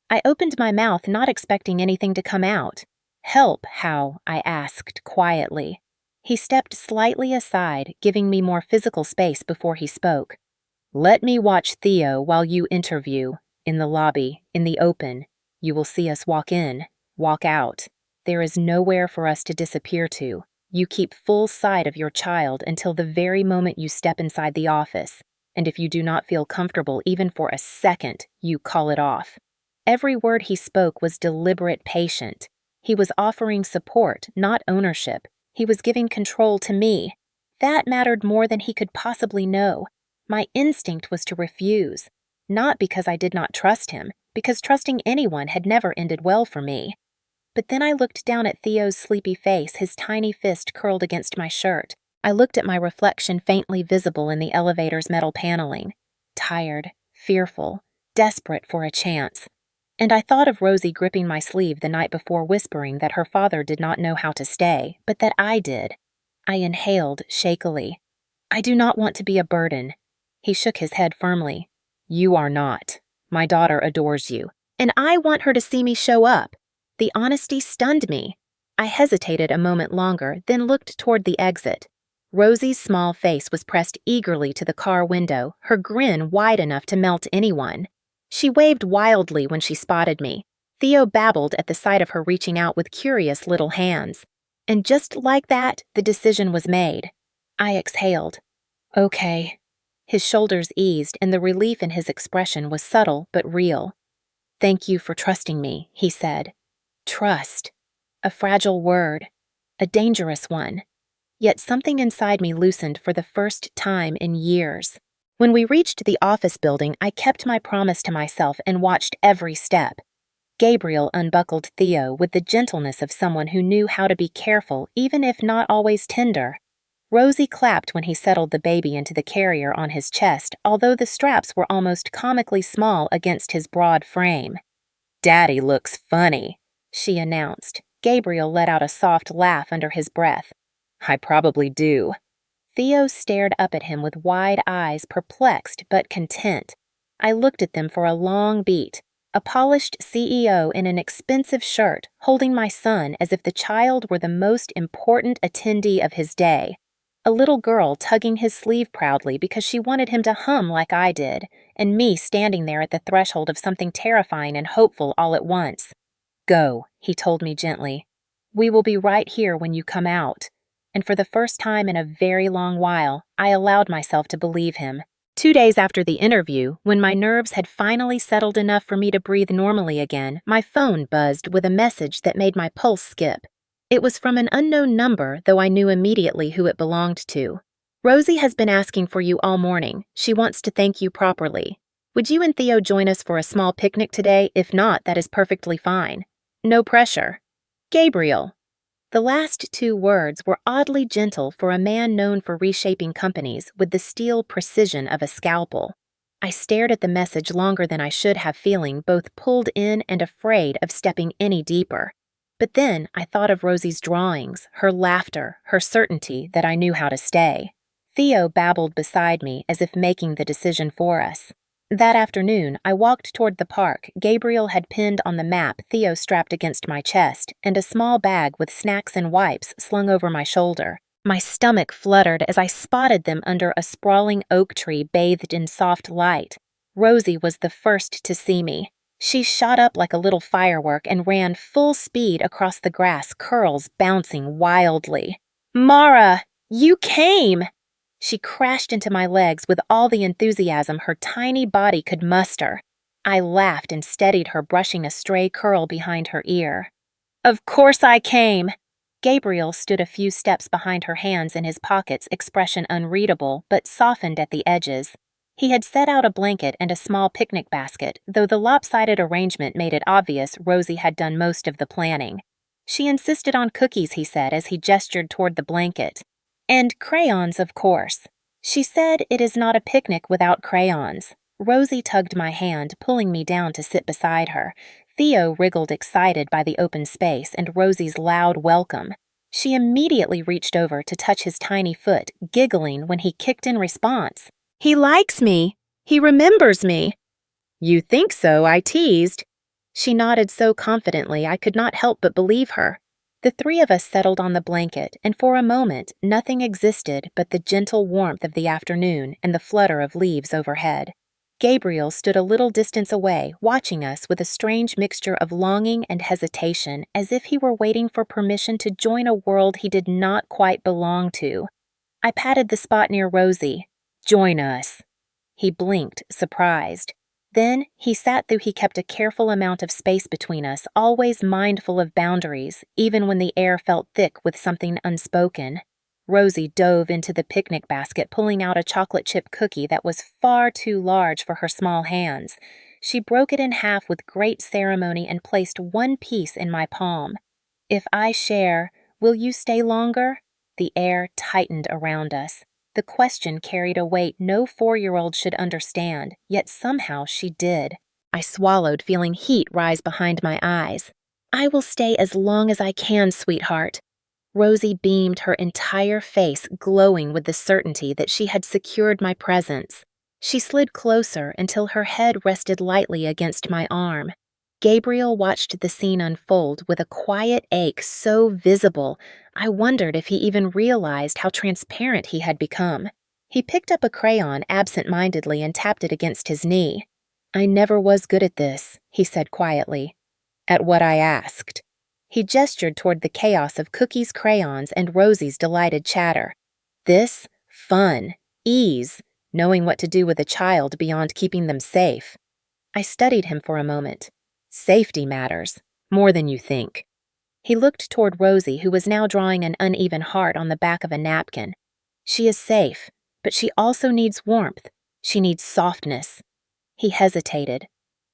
I opened my mouth, not expecting anything to come out. "Help, how?" I asked quietly. He stepped slightly aside, giving me more physical space before he spoke. "Let me watch Theo while you interview. In the lobby, in the open. You will see us walk in, walk out. There is nowhere for us to disappear to. You keep full sight of your child until the very moment you step inside the office. And if you do not feel comfortable even for a second, you call it off." Every word he spoke was deliberate, patient. He was offering support, not ownership. He was giving control to me. That mattered more than he could possibly know. My instinct was to refuse. Not because I did not trust him, because trusting anyone had never ended well for me. But then I looked down at Theo's sleepy face, his tiny fist curled against my shirt. I looked at my reflection faintly visible in the elevator's metal paneling. Tired, fearful, desperate for a chance. And I thought of Rosie gripping my sleeve the night before, whispering that her father did not know how to stay, but that I did. I inhaled shakily. I do not want to be a burden. He shook his head firmly. You are not. My daughter adores you, and I want her to see me show up. The honesty stunned me. I hesitated a moment longer, then looked toward the exit. Rosie's small face was pressed eagerly to the car window, her grin wide enough to melt anyone. She waved wildly when she spotted me. Theo babbled at the sight of her reaching out with curious little hands. And just like that, the decision was made. I exhaled. Okay. His shoulders eased, and the relief in his expression was subtle but real. Thank you for trusting me, he said. Trust. A fragile word. A dangerous one. Yet something inside me loosened for the first time in years. When we reached the office building, I kept my promise to myself and watched every step. Gabriel unbuckled Theo with the gentleness of someone who knew how to be careful, even if not always tender. Rosie clapped when he settled the baby into the carrier on his chest, although the straps were almost comically small against his broad frame. Daddy looks funny, she announced. Gabriel let out a soft laugh under his breath. I probably do. Theo stared up at him with wide eyes, perplexed but content. I looked at them for a long beat. A polished CEO in an expensive shirt, holding my son as if the child were the most important attendee of his day. A little girl tugging his sleeve proudly because she wanted him to hum like I did, and me standing there at the threshold of something terrifying and hopeful all at once. Go, he told me gently. We will be right here when you come out. And for the first time in a very long while, I allowed myself to believe him. 2 days after the interview, when my nerves had finally settled enough for me to breathe normally again, my phone buzzed with a message that made my pulse skip. It was from an unknown number, though I knew immediately who it belonged to. Rosie has been asking for you all morning. She wants to thank you properly. Would you and Theo join us for a small picnic today? If not, that is perfectly fine. No pressure. Gabriel. The last 2 words were oddly gentle for a man known for reshaping companies with the steel precision of a scalpel. I stared at the message longer than I should have, feeling both pulled in and afraid of stepping any deeper. But then I thought of Rosie's drawings, her laughter, her certainty that I knew how to stay. Theo babbled beside me as if making the decision for us. That afternoon, I walked toward the park. Gabriel had pinned on the map Theo strapped against my chest, and a small bag with snacks and wipes slung over my shoulder. My stomach fluttered as I spotted them under a sprawling oak tree bathed in soft light. Rosie was the first to see me. She shot up like a little firework and ran full speed across the grass, curls bouncing wildly. Mara, you came! She crashed into my legs with all the enthusiasm her tiny body could muster. I laughed and steadied her, brushing a stray curl behind her ear. Of course I came! Gabriel stood a few steps behind her, hands in his pockets, expression unreadable, but softened at the edges. He had set out a blanket and a small picnic basket, though the lopsided arrangement made it obvious Rosie had done most of the planning. She insisted on cookies, he said as he gestured toward the blanket. And crayons, of course. She said it is not a picnic without crayons. Rosie tugged my hand, pulling me down to sit beside her. Theo wriggled excited by the open space and Rosie's loud welcome. She immediately reached over to touch his tiny foot, giggling when he kicked in response. He likes me. He remembers me. You think so, I teased. She nodded so confidently I could not help but believe her. The 3 of us settled on the blanket, and for a moment nothing existed but the gentle warmth of the afternoon and the flutter of leaves overhead. Gabriel stood a little distance away, watching us with a strange mixture of longing and hesitation, as if he were waiting for permission to join a world he did not quite belong to. I patted the spot near Rosie. Join us. He blinked, surprised. Then he sat, though he kept a careful amount of space between us, always mindful of boundaries, even when the air felt thick with something unspoken. Rosie dove into the picnic basket, pulling out a chocolate chip cookie that was far too large for her small hands. She broke it in half with great ceremony and placed one piece in my palm. If I share, will you stay longer? The air tightened around us. The question carried a weight no 4-year-old should understand, yet somehow she did. I swallowed, feeling heat rise behind my eyes. I will stay as long as I can, sweetheart. Rosie beamed, her entire face glowing with the certainty that she had secured my presence. She slid closer until her head rested lightly against my arm. Gabriel watched the scene unfold with a quiet ache so visible, I wondered if he even realized how transparent he had become. He picked up a crayon absent-mindedly and tapped it against his knee. "I never was good at this," he said quietly. "At what I asked." He gestured toward the chaos of Cookie's crayons and Rosie's delighted chatter. "This? Fun. Ease. Knowing what to do with a child beyond keeping them safe." I studied him for a moment. "Safety matters. More than you think." He looked toward Rosie, who was now drawing an uneven heart on the back of a napkin. "She is safe, but she also needs warmth. She needs softness." He hesitated.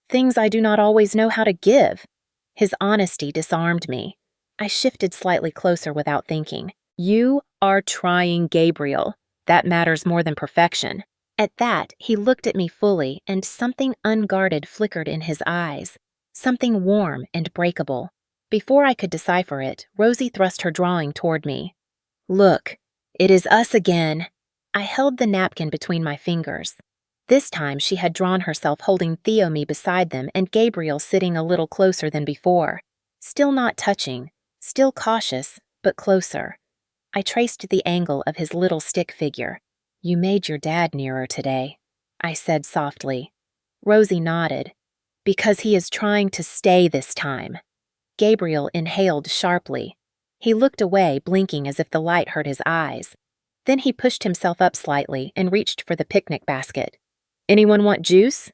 "Things I do not always know how to give." His honesty disarmed me. I shifted slightly closer without thinking. "You are trying, Gabriel. That matters more than perfection." At that, he looked at me fully, and something unguarded flickered in his eyes. Something warm and breakable. Before I could decipher it, Rosie thrust her drawing toward me. "Look, it is us again." I held the napkin between my fingers. This time she had drawn herself holding Theomi beside them and Gabriel sitting a little closer than before. Still not touching, still cautious, but closer. I traced the angle of his little stick figure. "You made your dad nearer today," I said softly. Rosie nodded. "Because he is trying to stay this time." Gabriel inhaled sharply. He looked away, blinking as if the light hurt his eyes. Then he pushed himself up slightly and reached for the picnic basket. "Anyone want juice?"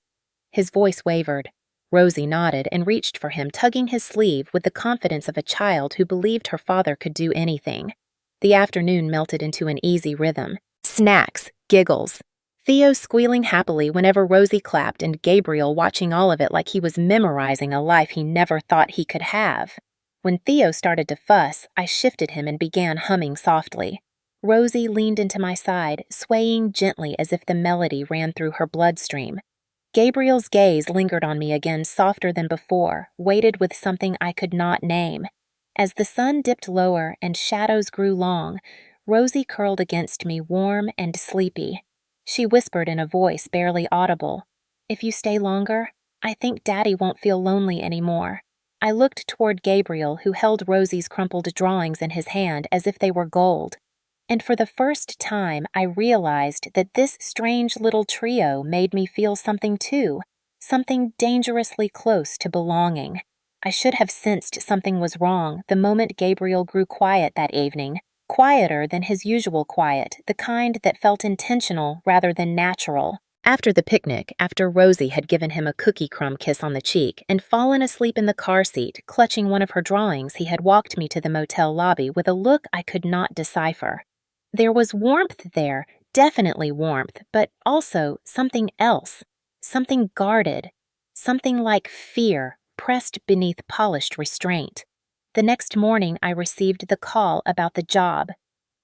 His voice wavered. Rosie nodded and reached for him, tugging his sleeve with the confidence of a child who believed her father could do anything. The afternoon melted into an easy rhythm. Snacks, giggles. Theo squealing happily whenever Rosie clapped, and Gabriel watching all of it like he was memorizing a life he never thought he could have. When Theo started to fuss, I shifted him and began humming softly. Rosie leaned into my side, swaying gently as if the melody ran through her bloodstream. Gabriel's gaze lingered on me again, softer than before, weighted with something I could not name. As the sun dipped lower and shadows grew long, Rosie curled against me, warm and sleepy. She whispered in a voice barely audible, "If you stay longer, I think Daddy won't feel lonely anymore." I looked toward Gabriel, who held Rosie's crumpled drawings in his hand as if they were gold. And for the first time, I realized that this strange little trio made me feel something too, something dangerously close to belonging. I should have sensed something was wrong the moment Gabriel grew quiet that evening, quieter than his usual quiet, the kind that felt intentional rather than natural. After the picnic, after Rosie had given him a cookie crumb kiss on the cheek and fallen asleep in the car seat, clutching one of her drawings, he had walked me to the motel lobby with a look I could not decipher. There was warmth there, definitely warmth, but also something else, something guarded, something like fear pressed beneath polished restraint. The next morning I received the call about the job.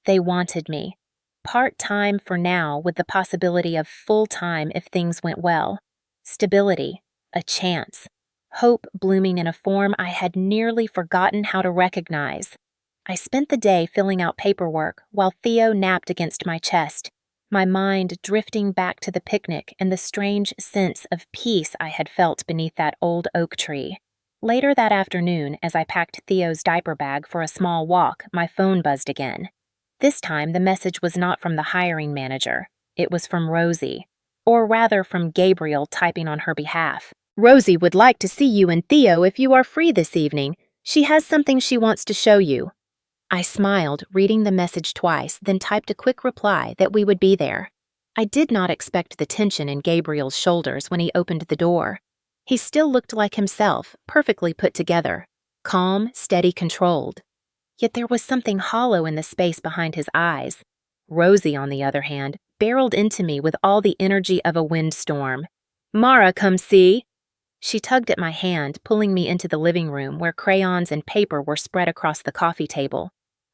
They wanted me. Part-time for now, with the possibility of full-time if things went well. Stability, a chance, hope blooming in a form I had nearly forgotten how to recognize. I spent the day filling out paperwork while Theo napped against my chest, my mind drifting back to the picnic and the strange sense of peace I had felt beneath that old oak tree. Later that afternoon, as I packed Theo's diaper bag for a small walk, my phone buzzed again. This time, the message was not from the hiring manager. It was from Rosie, or rather from Gabriel typing on her behalf. "Rosie would like to see you and Theo if you are free this evening. She has something she wants to show you." I smiled, reading the message twice, then typed a quick reply that we would be there. I did not expect the tension in Gabriel's shoulders when he opened the door. He still looked like himself, perfectly put together, calm, steady, controlled. Yet there was something hollow in the space behind his eyes. Rosie, on the other hand, barreled into me with all the energy of a windstorm. "Mara, come see." She tugged at my hand, pulling me into the living room where crayons and paper were spread across the coffee table.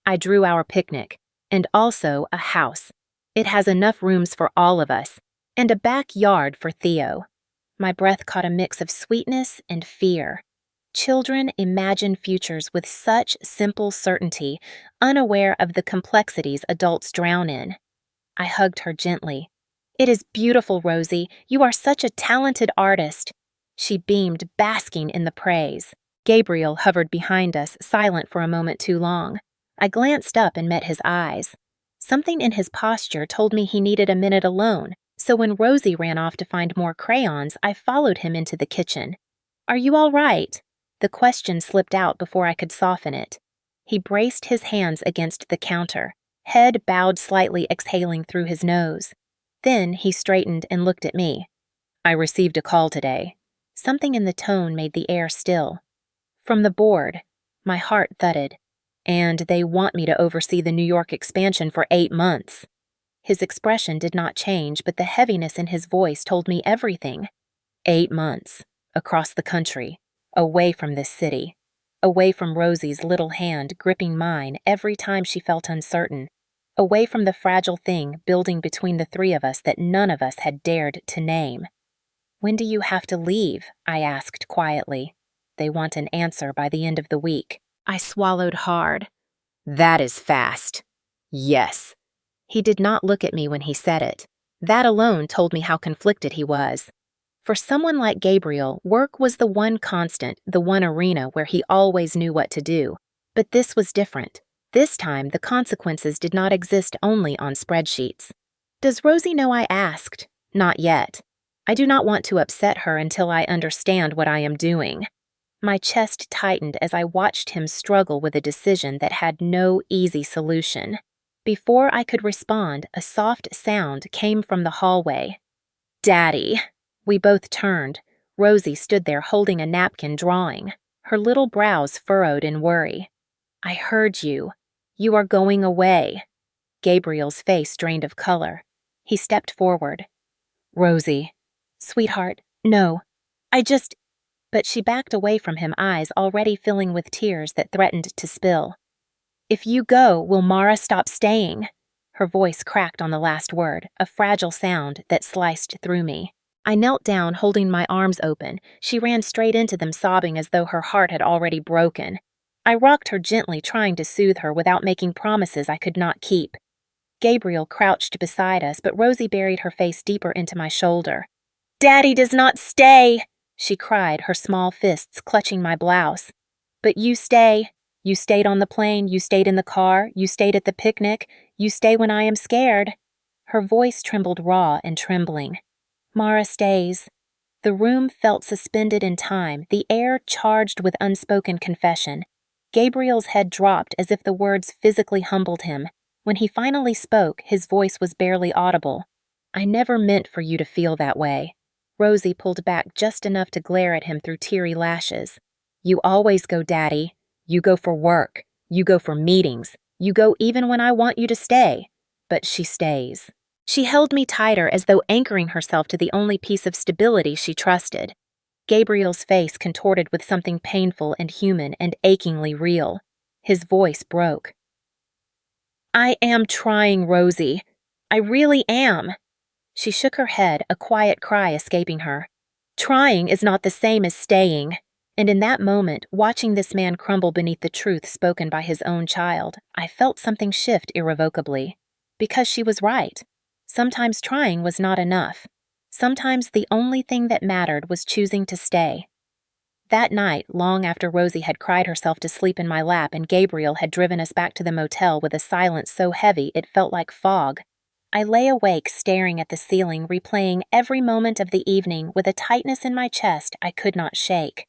I drew our picnic, and also a house. It has enough rooms for all of us, and a backyard for Theo. My breath caught a mix of sweetness and fear. Children imagine futures with such simple certainty, unaware of the complexities adults drown in. I hugged her gently. "It is beautiful, Rosie. You are such a talented artist." She beamed, basking in the praise. Gabriel hovered behind us, silent for a moment too long. I glanced up and met his eyes. Something in his posture told me he needed a minute alone, so when Rosie ran off to find more crayons, I followed him into the kitchen. "Are you all right?" The question slipped out before I could soften it. He braced his hands against the counter, head bowed slightly, exhaling through his nose. Then he straightened and looked at me. "I received a call today." Something in the tone made the air still. "From the board." My heart thudded. "And they want me to oversee the New York expansion for 8 months. His expression did not change, but the heaviness in his voice told me everything. 8 months. Across the country. Away from this city. Away from Rosie's little hand gripping mine every time she felt uncertain. Away from the fragile thing building between the three of us that none of us had dared to name. "When do you have to leave?" I asked quietly. "They want an answer by the end of the week." I swallowed hard. "That is fast." "Yes." He did not look at me when he said it. That alone told me how conflicted he was. For someone like Gabriel, work was the one constant, the one arena where he always knew what to do. But this was different. This time, the consequences did not exist only on spreadsheets. "Does Rosie know I asked?" "Not yet. I do not want to upset her until I understand what I am doing." My chest tightened as I watched him struggle with a decision that had no easy solution. Before I could respond, a soft sound came from the hallway. "Daddy." We both turned. Rosie stood there holding a napkin, drawing, her little brows furrowed in worry. "I heard you. You are going away." Gabriel's face drained of color. He stepped forward. "Rosie." "Sweetheart, no. But she backed away from him, eyes already filling with tears that threatened to spill. "If you go, will Mara stop staying?" Her voice cracked on the last word, a fragile sound that sliced through me. I knelt down, holding my arms open. She ran straight into them, sobbing as though her heart had already broken. I rocked her gently, trying to soothe her without making promises I could not keep. Gabriel crouched beside us, but Rosie buried her face deeper into my shoulder. "Daddy does not stay!" she cried, her small fists clutching my blouse. "But you stay. You stayed on the plane, you stayed in the car, you stayed at the picnic, you stay when I am scared." Her voice trembled raw and trembling. "Mara stays." The room felt suspended in time, the air charged with unspoken confession. Gabriel's head dropped as if the words physically humbled him. When he finally spoke, his voice was barely audible. "I never meant for you to feel that way." Rosie pulled back just enough to glare at him through teary lashes. "You always go, Daddy. You go for work. You go for meetings. You go even when I want you to stay." But she stays. She held me tighter as though anchoring herself to the only piece of stability she trusted. Gabriel's face contorted with something painful and human and achingly real. His voice broke. "I am trying, Rosie. I really am." She shook her head, a quiet cry escaping her. "Trying is not the same as staying." And in that moment, watching this man crumble beneath the truth spoken by his own child, I felt something shift irrevocably. Because she was right. Sometimes trying was not enough. Sometimes the only thing that mattered was choosing to stay. That night, long after Rosie had cried herself to sleep in my lap and Gabriel had driven us back to the motel with a silence so heavy it felt like fog, I lay awake staring at the ceiling, replaying every moment of the evening with a tightness in my chest I could not shake.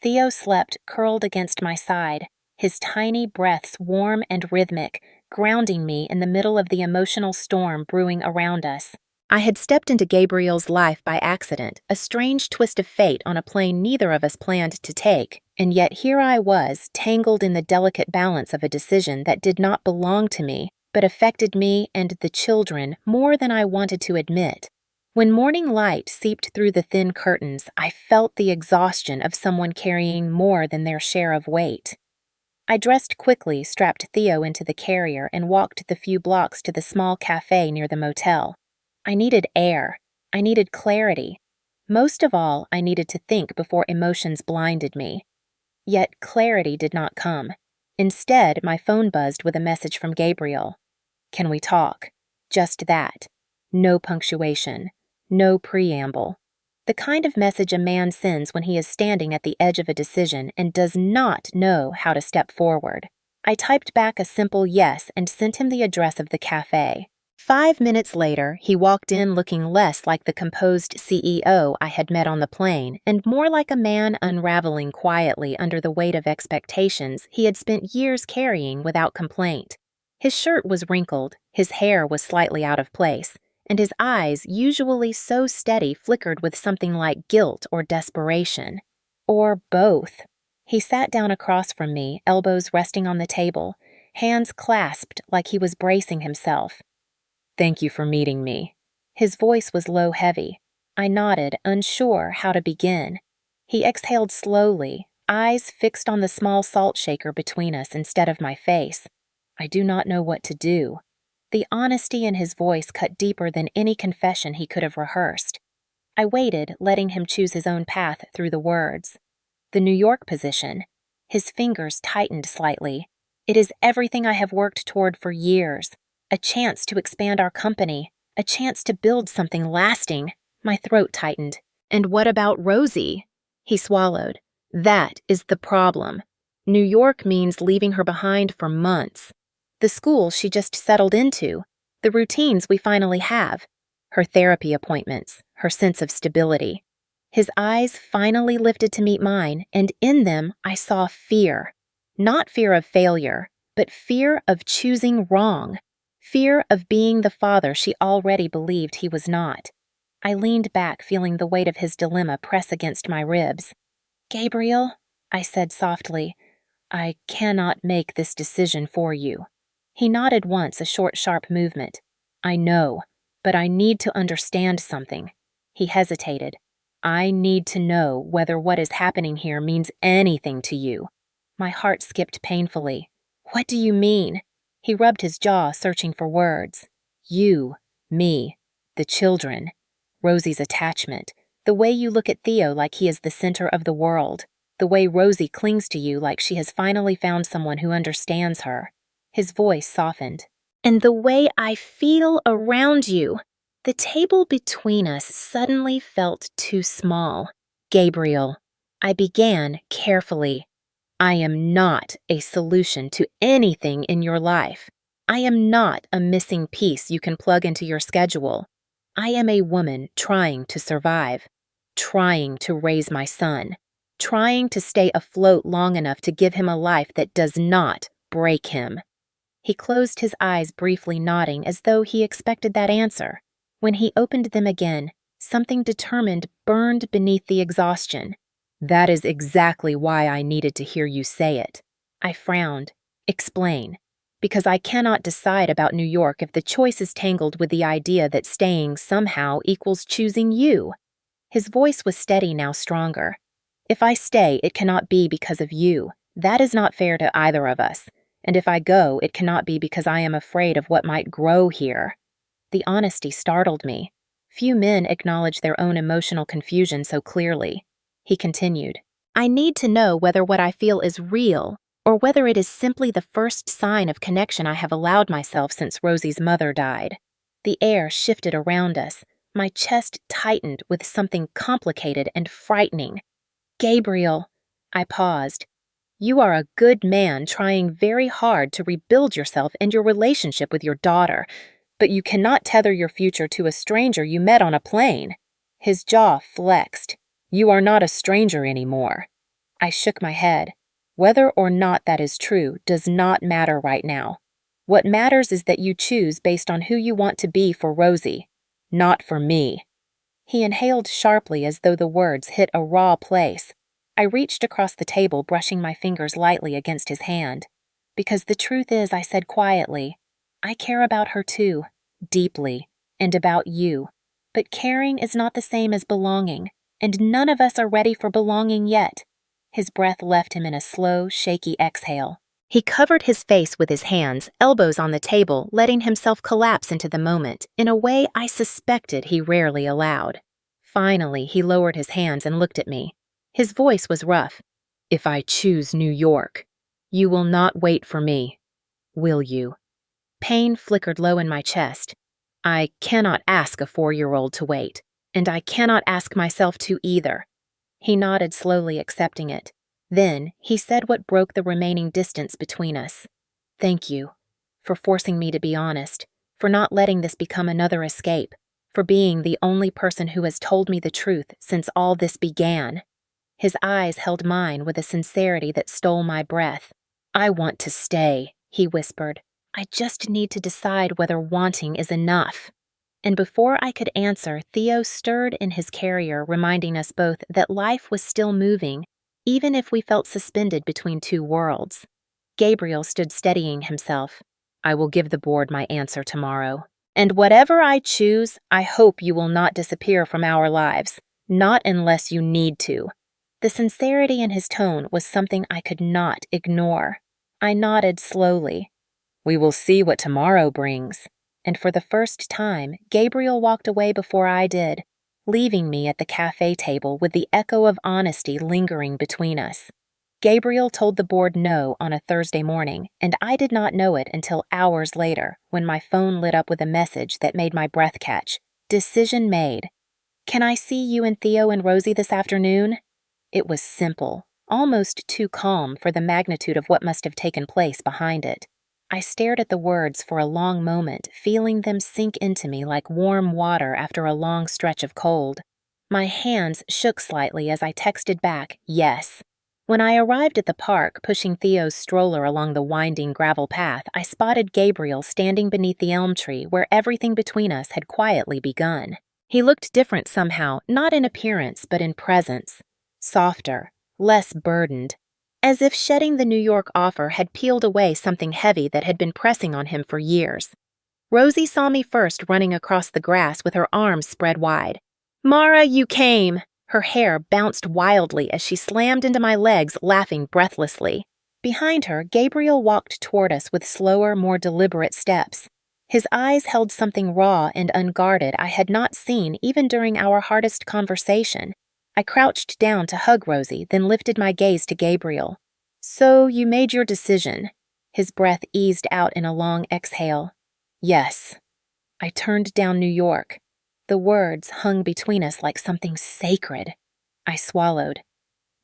Theo slept curled against my side, his tiny breaths warm and rhythmic, grounding me in the middle of the emotional storm brewing around us. I had stepped into Gabriel's life by accident, a strange twist of fate on a plane neither of us planned to take, and yet here I was, tangled in the delicate balance of a decision that did not belong to me, but affected me and the children more than I wanted to admit. When morning light seeped through the thin curtains, I felt the exhaustion of someone carrying more than their share of weight. I dressed quickly, strapped Theo into the carrier, and walked the few blocks to the small cafe near the motel. I needed air. I needed clarity. Most of all, I needed to think before emotions blinded me. Yet clarity did not come. Instead, my phone buzzed with a message from Gabriel. "Can we talk?" Just that. No punctuation. No preamble. The kind of message a man sends when he is standing at the edge of a decision and does not know how to step forward. I typed back a simple yes and sent him the address of the cafe. 5 minutes later, he walked in looking less like the composed CEO I had met on the plane and more like a man unraveling quietly under the weight of expectations he had spent years carrying without complaint. His shirt was wrinkled, his hair was slightly out of place, and his eyes, usually so steady, flickered with something like guilt or desperation. Or both. He sat down across from me, elbows resting on the table, hands clasped like he was bracing himself. "Thank you for meeting me." His voice was low-heavy. I nodded, unsure how to begin. He exhaled slowly, eyes fixed on the small salt shaker between us instead of my face. "I do not know what to do." The honesty in his voice cut deeper than any confession he could have rehearsed. I waited, letting him choose his own path through the words. "The New York position." His fingers tightened slightly. "It is everything I have worked toward for years. A chance to expand our company. A chance to build something lasting." My throat tightened. "And what about Rosie?" He swallowed. "That is the problem. New York means leaving her behind for months. The school she just settled into, the routines we finally have, her therapy appointments, her sense of stability." His eyes finally lifted to meet mine, and in them I saw fear. Not fear of failure, but fear of choosing wrong. Fear of being the father she already believed he was not. I leaned back, feeling the weight of his dilemma press against my ribs. "Gabriel," I said softly, "I cannot make this decision for you." He nodded once, a short, sharp movement. "I know, but I need to understand something." He hesitated. "I need to know whether what is happening here means anything to you." My heart skipped painfully. "What do you mean?" He rubbed his jaw, searching for words. "You, me, the children, Rosie's attachment, the way you look at Theo like he is the center of the world, the way Rosie clings to you like she has finally found someone who understands her." His voice softened. "And the way I feel around you." The table between us suddenly felt too small. "Gabriel," I began carefully, "I am not a solution to anything in your life. I am not a missing piece you can plug into your schedule. I am a woman trying to survive, trying to raise my son, trying to stay afloat long enough to give him a life that does not break him." He closed his eyes, briefly nodding as though he expected that answer. When he opened them again, something determined burned beneath the exhaustion. "That is exactly why I needed to hear you say it." I frowned. "Explain." "Because I cannot decide about New York if the choice is tangled with the idea that staying somehow equals choosing you." His voice was steady, now stronger. "If I stay, it cannot be because of you. That is not fair to either of us. And if I go, it cannot be because I am afraid of what might grow here." The honesty startled me. Few men acknowledge their own emotional confusion so clearly. He continued, "I need to know whether what I feel is real, or whether it is simply the first sign of connection I have allowed myself since Rosie's mother died." The air shifted around us. My chest tightened with something complicated and frightening. "Gabriel," I paused. "You are a good man trying very hard to rebuild yourself and your relationship with your daughter, but you cannot tether your future to a stranger you met on a plane." His jaw flexed. "You are not a stranger anymore." I shook my head. "Whether or not that is true does not matter right now. What matters is that you choose based on who you want to be for Rosie, not for me." He inhaled sharply as though the words hit a raw place. I reached across the table, brushing my fingers lightly against his hand. "Because the truth is," I said quietly, "I care about her too, deeply, and about you. But caring is not the same as belonging, and none of us are ready for belonging yet." His breath left him in a slow, shaky exhale. He covered his face with his hands, elbows on the table, letting himself collapse into the moment in a way I suspected he rarely allowed. Finally, he lowered his hands and looked at me. His voice was rough. If I choose New York, you will not wait for me, will you? Pain flickered low in my chest. I cannot ask a 4-year-old to wait, and I cannot ask myself to either. He nodded slowly, accepting it. Then he said what broke the remaining distance between us. Thank you for forcing me to be honest, for not letting this become another escape, for being the only person who has told me the truth since all this began. His eyes held mine with a sincerity that stole my breath. I want to stay, he whispered. I just need to decide whether wanting is enough. And before I could answer, Theo stirred in his carrier, reminding us both that life was still moving, even if we felt suspended between two worlds. Gabriel stood steadying himself. I will give the board my answer tomorrow. And whatever I choose, I hope you will not disappear from our lives. Not unless you need to. The sincerity in his tone was something I could not ignore. I nodded slowly. We will see what tomorrow brings. And for the first time, Gabriel walked away before I did, leaving me at the cafe table with the echo of honesty lingering between us. Gabriel told the board no on a Thursday morning, and I did not know it until hours later when my phone lit up with a message that made my breath catch. Decision made. Can I see you and Theo and Rosie this afternoon? It was simple, almost too calm for the magnitude of what must have taken place behind it. I stared at the words for a long moment, feeling them sink into me like warm water after a long stretch of cold. My hands shook slightly as I texted back, yes. When I arrived at the park, pushing Theo's stroller along the winding gravel path, I spotted Gabriel standing beneath the elm tree where everything between us had quietly begun. He looked different somehow, not in appearance but in presence. Softer, less burdened. As if shedding the New York offer had peeled away something heavy that had been pressing on him for years. Rosie saw me first running across the grass with her arms spread wide. Mara, you came! Her hair bounced wildly as she slammed into my legs, laughing breathlessly. Behind her, Gabriel walked toward us with slower, more deliberate steps. His eyes held something raw and unguarded I had not seen even during our hardest conversation. I crouched down to hug Rosie, then lifted my gaze to Gabriel. So you made your decision. His breath eased out in a long exhale. Yes. I turned down New York. The words hung between us like something sacred. I swallowed.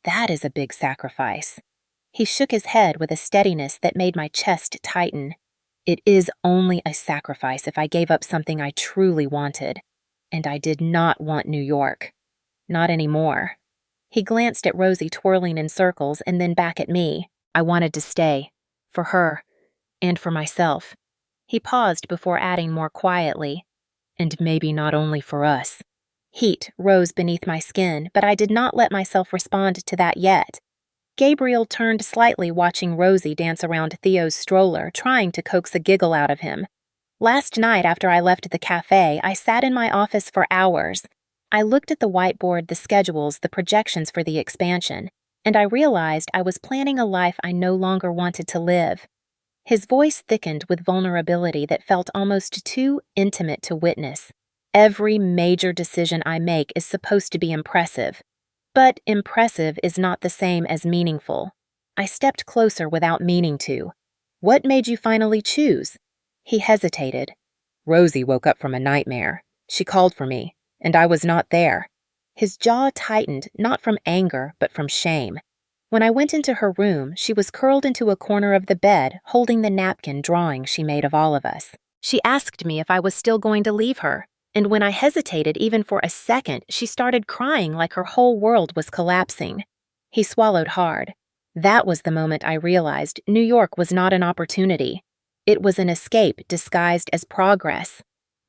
That is a big sacrifice. He shook his head with a steadiness that made my chest tighten. It is only a sacrifice if I gave up something I truly wanted. And I did not want New York. Not anymore. He glanced at Rosie twirling in circles and then back at me. I wanted to stay. For her. And for myself. He paused before adding more quietly. And maybe not only for us. Heat rose beneath my skin, but I did not let myself respond to that yet. Gabriel turned slightly, watching Rosie dance around Theo's stroller, trying to coax a giggle out of him. Last night, after I left the cafe, I sat in my office for hours. I looked at the whiteboard, the schedules, the projections for the expansion, and I realized I was planning a life I no longer wanted to live. His voice thickened with vulnerability that felt almost too intimate to witness. Every major decision I make is supposed to be impressive. But impressive is not the same as meaningful. I stepped closer without meaning to. What made you finally choose? He hesitated. Rosie woke up from a nightmare. She called for me, and I was not there. His jaw tightened, not from anger, but from shame. When I went into her room, she was curled into a corner of the bed, holding the napkin drawing she made of all of us. She asked me if I was still going to leave her, and when I hesitated even for a second, she started crying like her whole world was collapsing. He swallowed hard. That was the moment I realized New York was not an opportunity. It was an escape disguised as progress.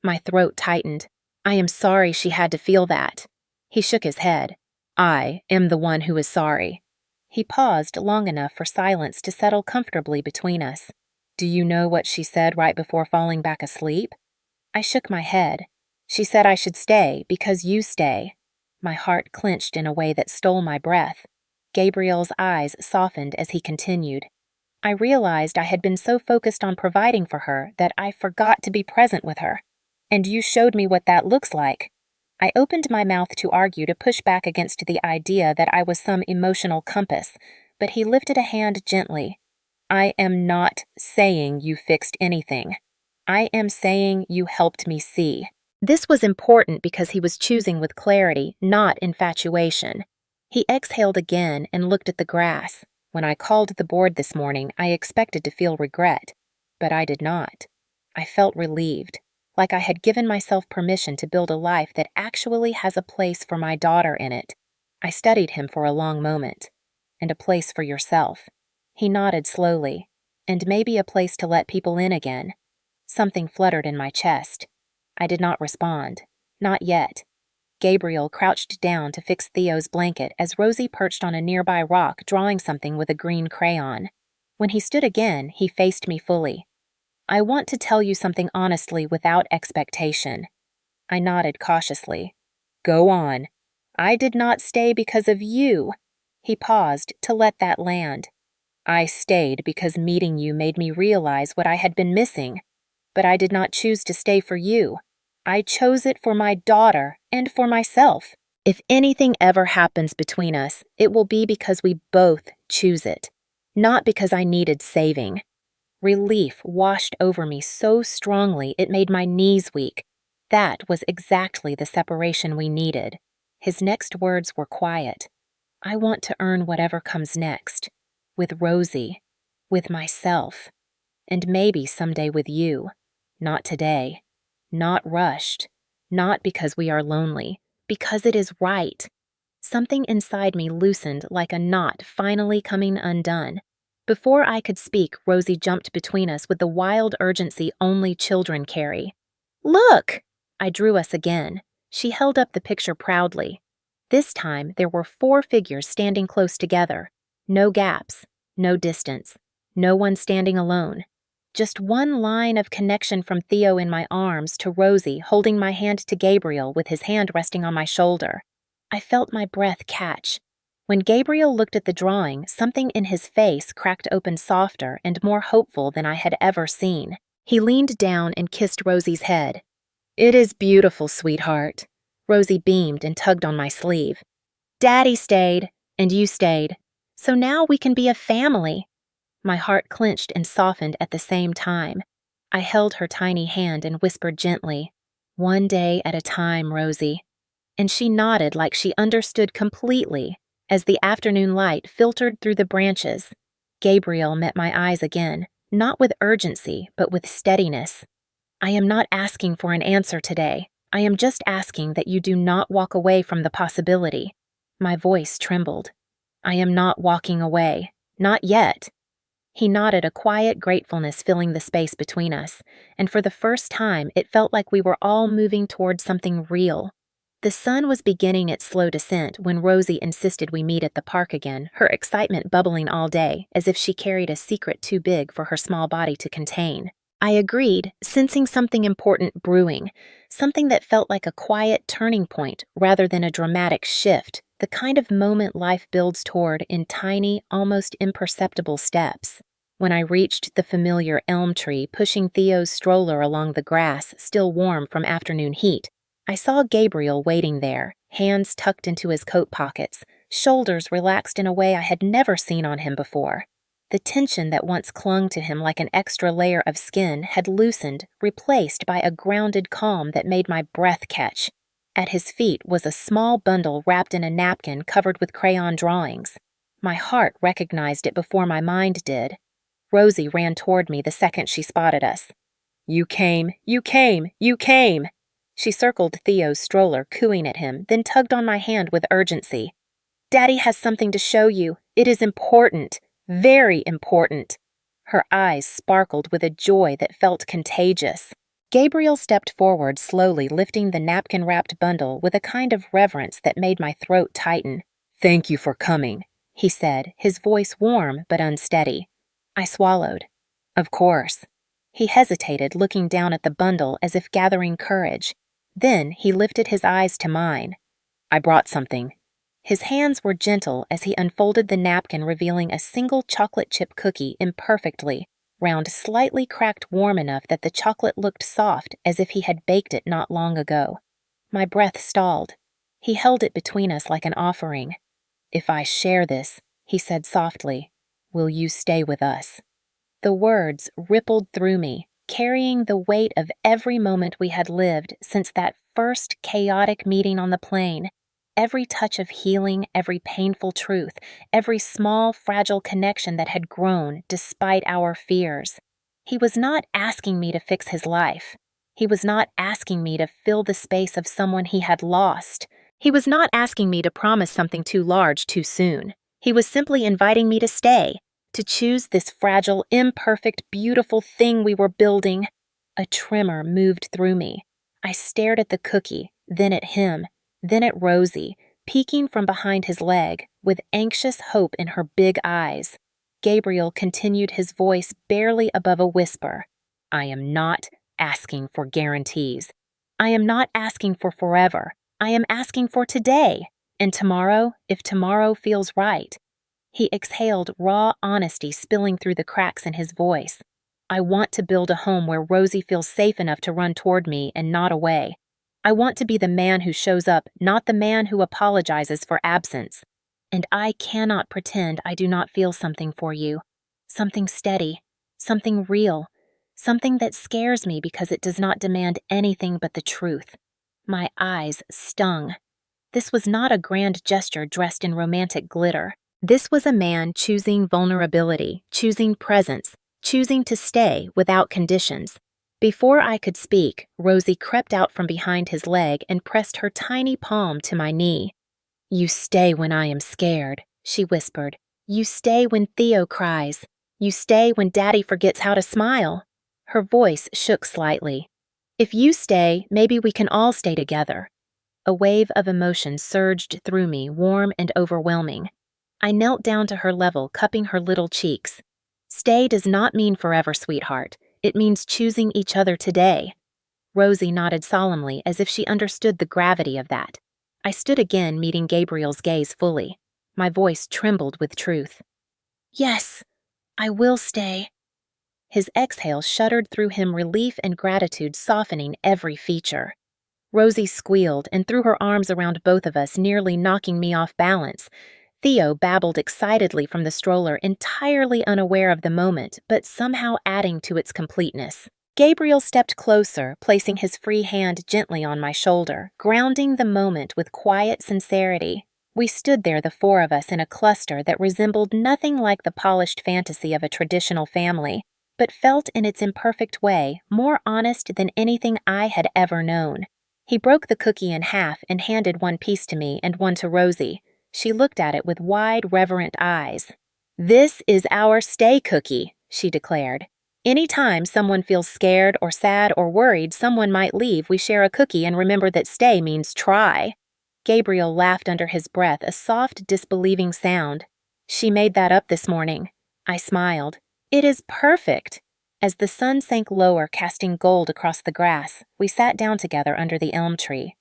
My throat tightened. I am sorry she had to feel that. He shook his head. I am the one who is sorry. He paused long enough for silence to settle comfortably between us. Do you know what she said right before falling back asleep? I shook my head. She said I should stay because you stay. My heart clenched in a way that stole my breath. Gabriel's eyes softened as he continued. I realized I had been so focused on providing for her that I forgot to be present with her. And you showed me what that looks like. I opened my mouth to argue, to push back against the idea that I was some emotional compass, but he lifted a hand gently. I am not saying you fixed anything. I am saying you helped me see. This was important because he was choosing with clarity, not infatuation. He exhaled again and looked at the grass. When I called the board this morning, I expected to feel regret, but I did not. I felt relieved, like I had given myself permission to build a life that actually has a place for my daughter in it. I studied him for a long moment. And a place for yourself. He nodded slowly. And maybe a place to let people in again. Something fluttered in my chest. I did not respond. Not yet. Gabriel crouched down to fix Theo's blanket as Rosie perched on a nearby rock drawing something with a green crayon. When he stood again, he faced me fully. I want to tell you something honestly without expectation. I nodded cautiously. Go on. I did not stay because of you. He paused to let that land. I stayed because meeting you made me realize what I had been missing. But I did not choose to stay for you. I chose it for my daughter and for myself. If anything ever happens between us, it will be because we both choose it, not because I needed saving. Relief washed over me so strongly it made my knees weak. That was exactly the separation we needed. His next words were quiet. I want to earn whatever comes next. With Rosie. With myself. And maybe someday with you. Not today. Not rushed. Not because we are lonely. Because it is right. Something inside me loosened like a knot finally coming undone. Before I could speak, Rosie jumped between us with the wild urgency only children carry. Look! I drew us again. She held up the picture proudly. This time, there were 4 figures standing close together. No gaps, no distance, no one standing alone. Just one line of connection from Theo in my arms to Rosie holding my hand to Gabriel with his hand resting on my shoulder. I felt my breath catch. When Gabriel looked at the drawing, something in his face cracked open softer and more hopeful than I had ever seen. He leaned down and kissed Rosie's head. It is beautiful, sweetheart. Rosie beamed and tugged on my sleeve. Daddy stayed, and you stayed. So now we can be a family. My heart clenched and softened at the same time. I held her tiny hand and whispered gently, One day at a time, Rosie. And she nodded like she understood completely as the afternoon light filtered through the branches. Gabriel met my eyes again, not with urgency, but with steadiness. I am not asking for an answer today. I am just asking that you do not walk away from the possibility. My voice trembled. I am not walking away. Not yet. He nodded, a quiet gratefulness filling the space between us, and for the first time it felt like we were all moving toward something real. The sun was beginning its slow descent when Rosie insisted we meet at the park again, her excitement bubbling all day, as if she carried a secret too big for her small body to contain. I agreed, sensing something important brewing, something that felt like a quiet turning point rather than a dramatic shift, the kind of moment life builds toward in tiny, almost imperceptible steps. When I reached the familiar elm tree pushing Theo's stroller along the grass still warm from afternoon heat, I saw Gabriel waiting there, hands tucked into his coat pockets, shoulders relaxed in a way I had never seen on him before. The tension that once clung to him like an extra layer of skin had loosened, replaced by a grounded calm that made my breath catch. At his feet was a small bundle wrapped in a napkin covered with crayon drawings. My heart recognized it before my mind did. Rosie ran toward me the second she spotted us. You came, you came, you came! She circled Theo's stroller, cooing at him, then tugged on my hand with urgency. Daddy has something to show you. It is important. Very important. Her eyes sparkled with a joy that felt contagious. Gabriel stepped forward slowly, lifting the napkin-wrapped bundle with a kind of reverence that made my throat tighten. Thank you for coming, he said, his voice warm but unsteady. I swallowed. Of course. He hesitated, looking down at the bundle as if gathering courage. Then he lifted his eyes to mine. I brought something. His hands were gentle as he unfolded the napkin, revealing a single chocolate chip cookie imperfectly, round, slightly cracked, warm enough that the chocolate looked soft as if he had baked it not long ago. My breath stalled. He held it between us like an offering. If I share this, he said softly. "Will you stay with us?" The words rippled through me, carrying the weight of every moment we had lived since that first chaotic meeting on the plane. Every touch of healing, every painful truth, every small, fragile connection that had grown despite our fears. He was not asking me to fix his life. He was not asking me to fill the space of someone he had lost. He was not asking me to promise something too large too soon. He was simply inviting me to stay, to choose this fragile, imperfect, beautiful thing we were building. A tremor moved through me. I stared at the cookie, then at him, then at Rosie, peeking from behind his leg, with anxious hope in her big eyes. Gabriel continued, his voice barely above a whisper. "I am not asking for guarantees. I am not asking for forever. I am asking for today, and tomorrow, if tomorrow feels right." He exhaled, raw honesty spilling through the cracks in his voice. "I want to build a home where Rosie feels safe enough to run toward me and not away. I want to be the man who shows up, not the man who apologizes for absence. And I cannot pretend I do not feel something for you. Something steady, something real, something that scares me because it does not demand anything but the truth." My eyes stung. This was not a grand gesture dressed in romantic glitter. This was a man choosing vulnerability, choosing presence, choosing to stay without conditions. Before I could speak, Rosie crept out from behind his leg and pressed her tiny palm to my knee. "You stay when I am scared," she whispered. "You stay when Theo cries. You stay when Daddy forgets how to smile." Her voice shook slightly. "If you stay, maybe we can all stay together." A wave of emotion surged through me, warm and overwhelming. I knelt down to her level, cupping her little cheeks. "Stay does not mean forever, sweetheart. It means choosing each other today." Rosie nodded solemnly, as if she understood the gravity of that. I stood again, meeting Gabriel's gaze fully. My voice trembled with truth. "Yes, I will stay." His exhale shuddered through him, relief and gratitude softening every feature. Rosie squealed and threw her arms around both of us, nearly knocking me off balance. Theo babbled excitedly from the stroller, entirely unaware of the moment, but somehow adding to its completeness. Gabriel stepped closer, placing his free hand gently on my shoulder, grounding the moment with quiet sincerity. We stood there, the four of us, in a cluster that resembled nothing like the polished fantasy of a traditional family, but felt in its imperfect way more honest than anything I had ever known. He broke the cookie in half and handed one piece to me and one to Rosie. She looked at it with wide, reverent eyes. "This is our stay cookie," she declared. "Any time someone feels scared or sad or worried someone might leave, we share a cookie and remember that stay means try." Gabriel laughed under his breath, a soft, disbelieving sound. "She made that up this morning." I smiled. "It is perfect." As the sun sank lower, casting gold across the grass, we sat down together under the elm tree.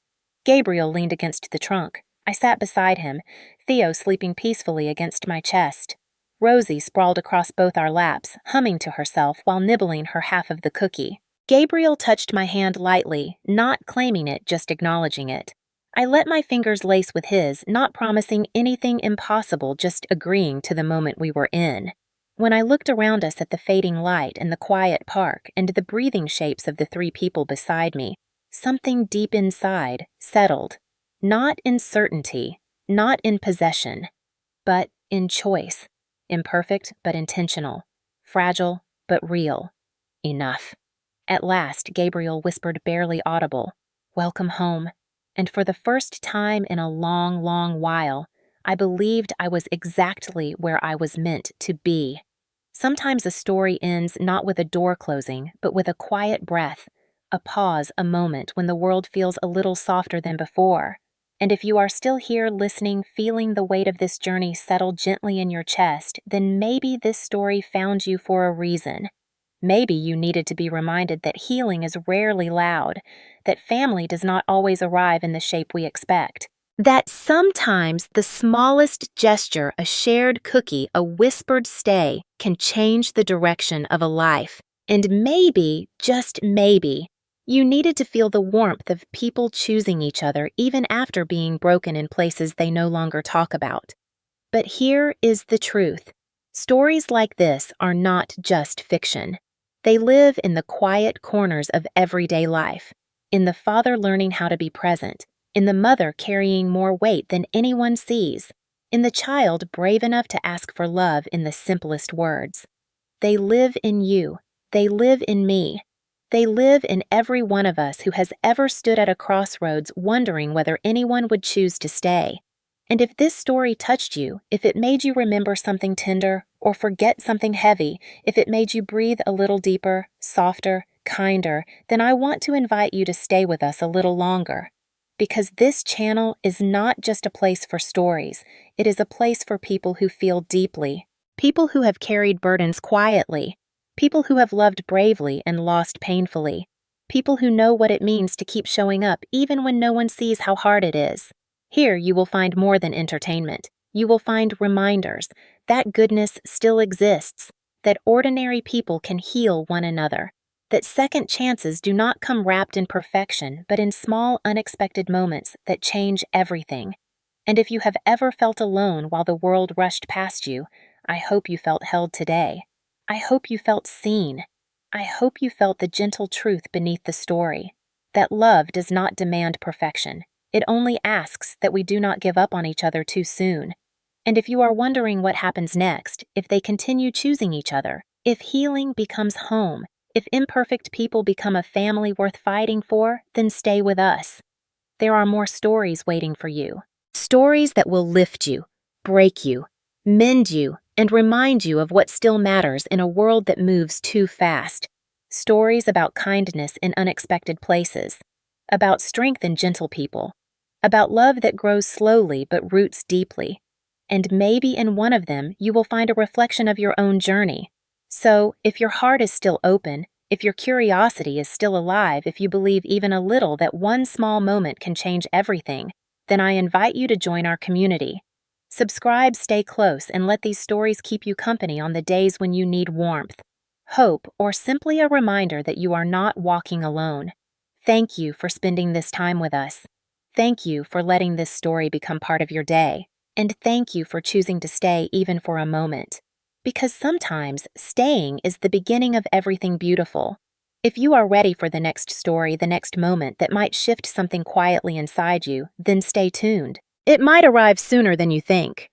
Gabriel leaned against the trunk. I sat beside him, Theo sleeping peacefully against my chest. Rosie sprawled across both our laps, humming to herself while nibbling her half of the cookie. Gabriel touched my hand lightly, not claiming it, just acknowledging it. I let my fingers lace with his, not promising anything impossible, just agreeing to the moment we were in. When I looked around us at the fading light and the quiet park and the breathing shapes of the three people beside me, something deep inside settled. Not in certainty, not in possession, but in choice. Imperfect but intentional. Fragile but real. Enough. At last, Gabriel whispered, barely audible, "Welcome home." And for the first time in a long, long while, I believed I was exactly where I was meant to be. Sometimes a story ends not with a door closing, but with a quiet breath, a pause, a moment when the world feels a little softer than before. And if you are still here listening, feeling the weight of this journey settle gently in your chest, then maybe this story found you for a reason. Maybe you needed to be reminded that healing is rarely loud, that family does not always arrive in the shape we expect, that sometimes the smallest gesture, a shared cookie, a whispered stay, can change the direction of a life. And maybe, just maybe, you needed to feel the warmth of people choosing each other even after being broken in places they no longer talk about. But here is the truth. Stories like this are not just fiction. They live in the quiet corners of everyday life, in the father learning how to be present, in the mother carrying more weight than anyone sees, in the child brave enough to ask for love in the simplest words. They live in you. They live in me. They live in every one of us who has ever stood at a crossroads wondering whether anyone would choose to stay. And if this story touched you, if it made you remember something tender or forget something heavy, if it made you breathe a little deeper, softer, kinder, then I want to invite you to stay with us a little longer. Because this channel is not just a place for stories, it is a place for people who feel deeply, people who have carried burdens quietly, people who have loved bravely and lost painfully, people who know what it means to keep showing up even when no one sees how hard it is. Here you will find more than entertainment. You will find reminders that goodness still exists, that ordinary people can heal one another, that second chances do not come wrapped in perfection but in small, unexpected moments that change everything. And if you have ever felt alone while the world rushed past you, I hope you felt held today. I hope you felt seen. I hope you felt the gentle truth beneath the story, that love does not demand perfection. It only asks that we do not give up on each other too soon. And if you are wondering what happens next, if they continue choosing each other, if healing becomes home, if imperfect people become a family worth fighting for, then stay with us. There are more stories waiting for you. Stories that will lift you, break you, mend you, and remind you of what still matters in a world that moves too fast. Stories about kindness in unexpected places, about strength in gentle people, about love that grows slowly but roots deeply. And maybe in one of them you will find a reflection of your own journey. So, if your heart is still open, if your curiosity is still alive, if you believe even a little that one small moment can change everything, then I invite you to join our community. Subscribe, stay close, and let these stories keep you company on the days when you need warmth, hope, or simply a reminder that you are not walking alone. Thank you for spending this time with us. Thank you for letting this story become part of your day. And thank you for choosing to stay even for a moment. Because sometimes staying is the beginning of everything beautiful. If you are ready for the next story, the next moment that might shift something quietly inside you, then stay tuned. It might arrive sooner than you think.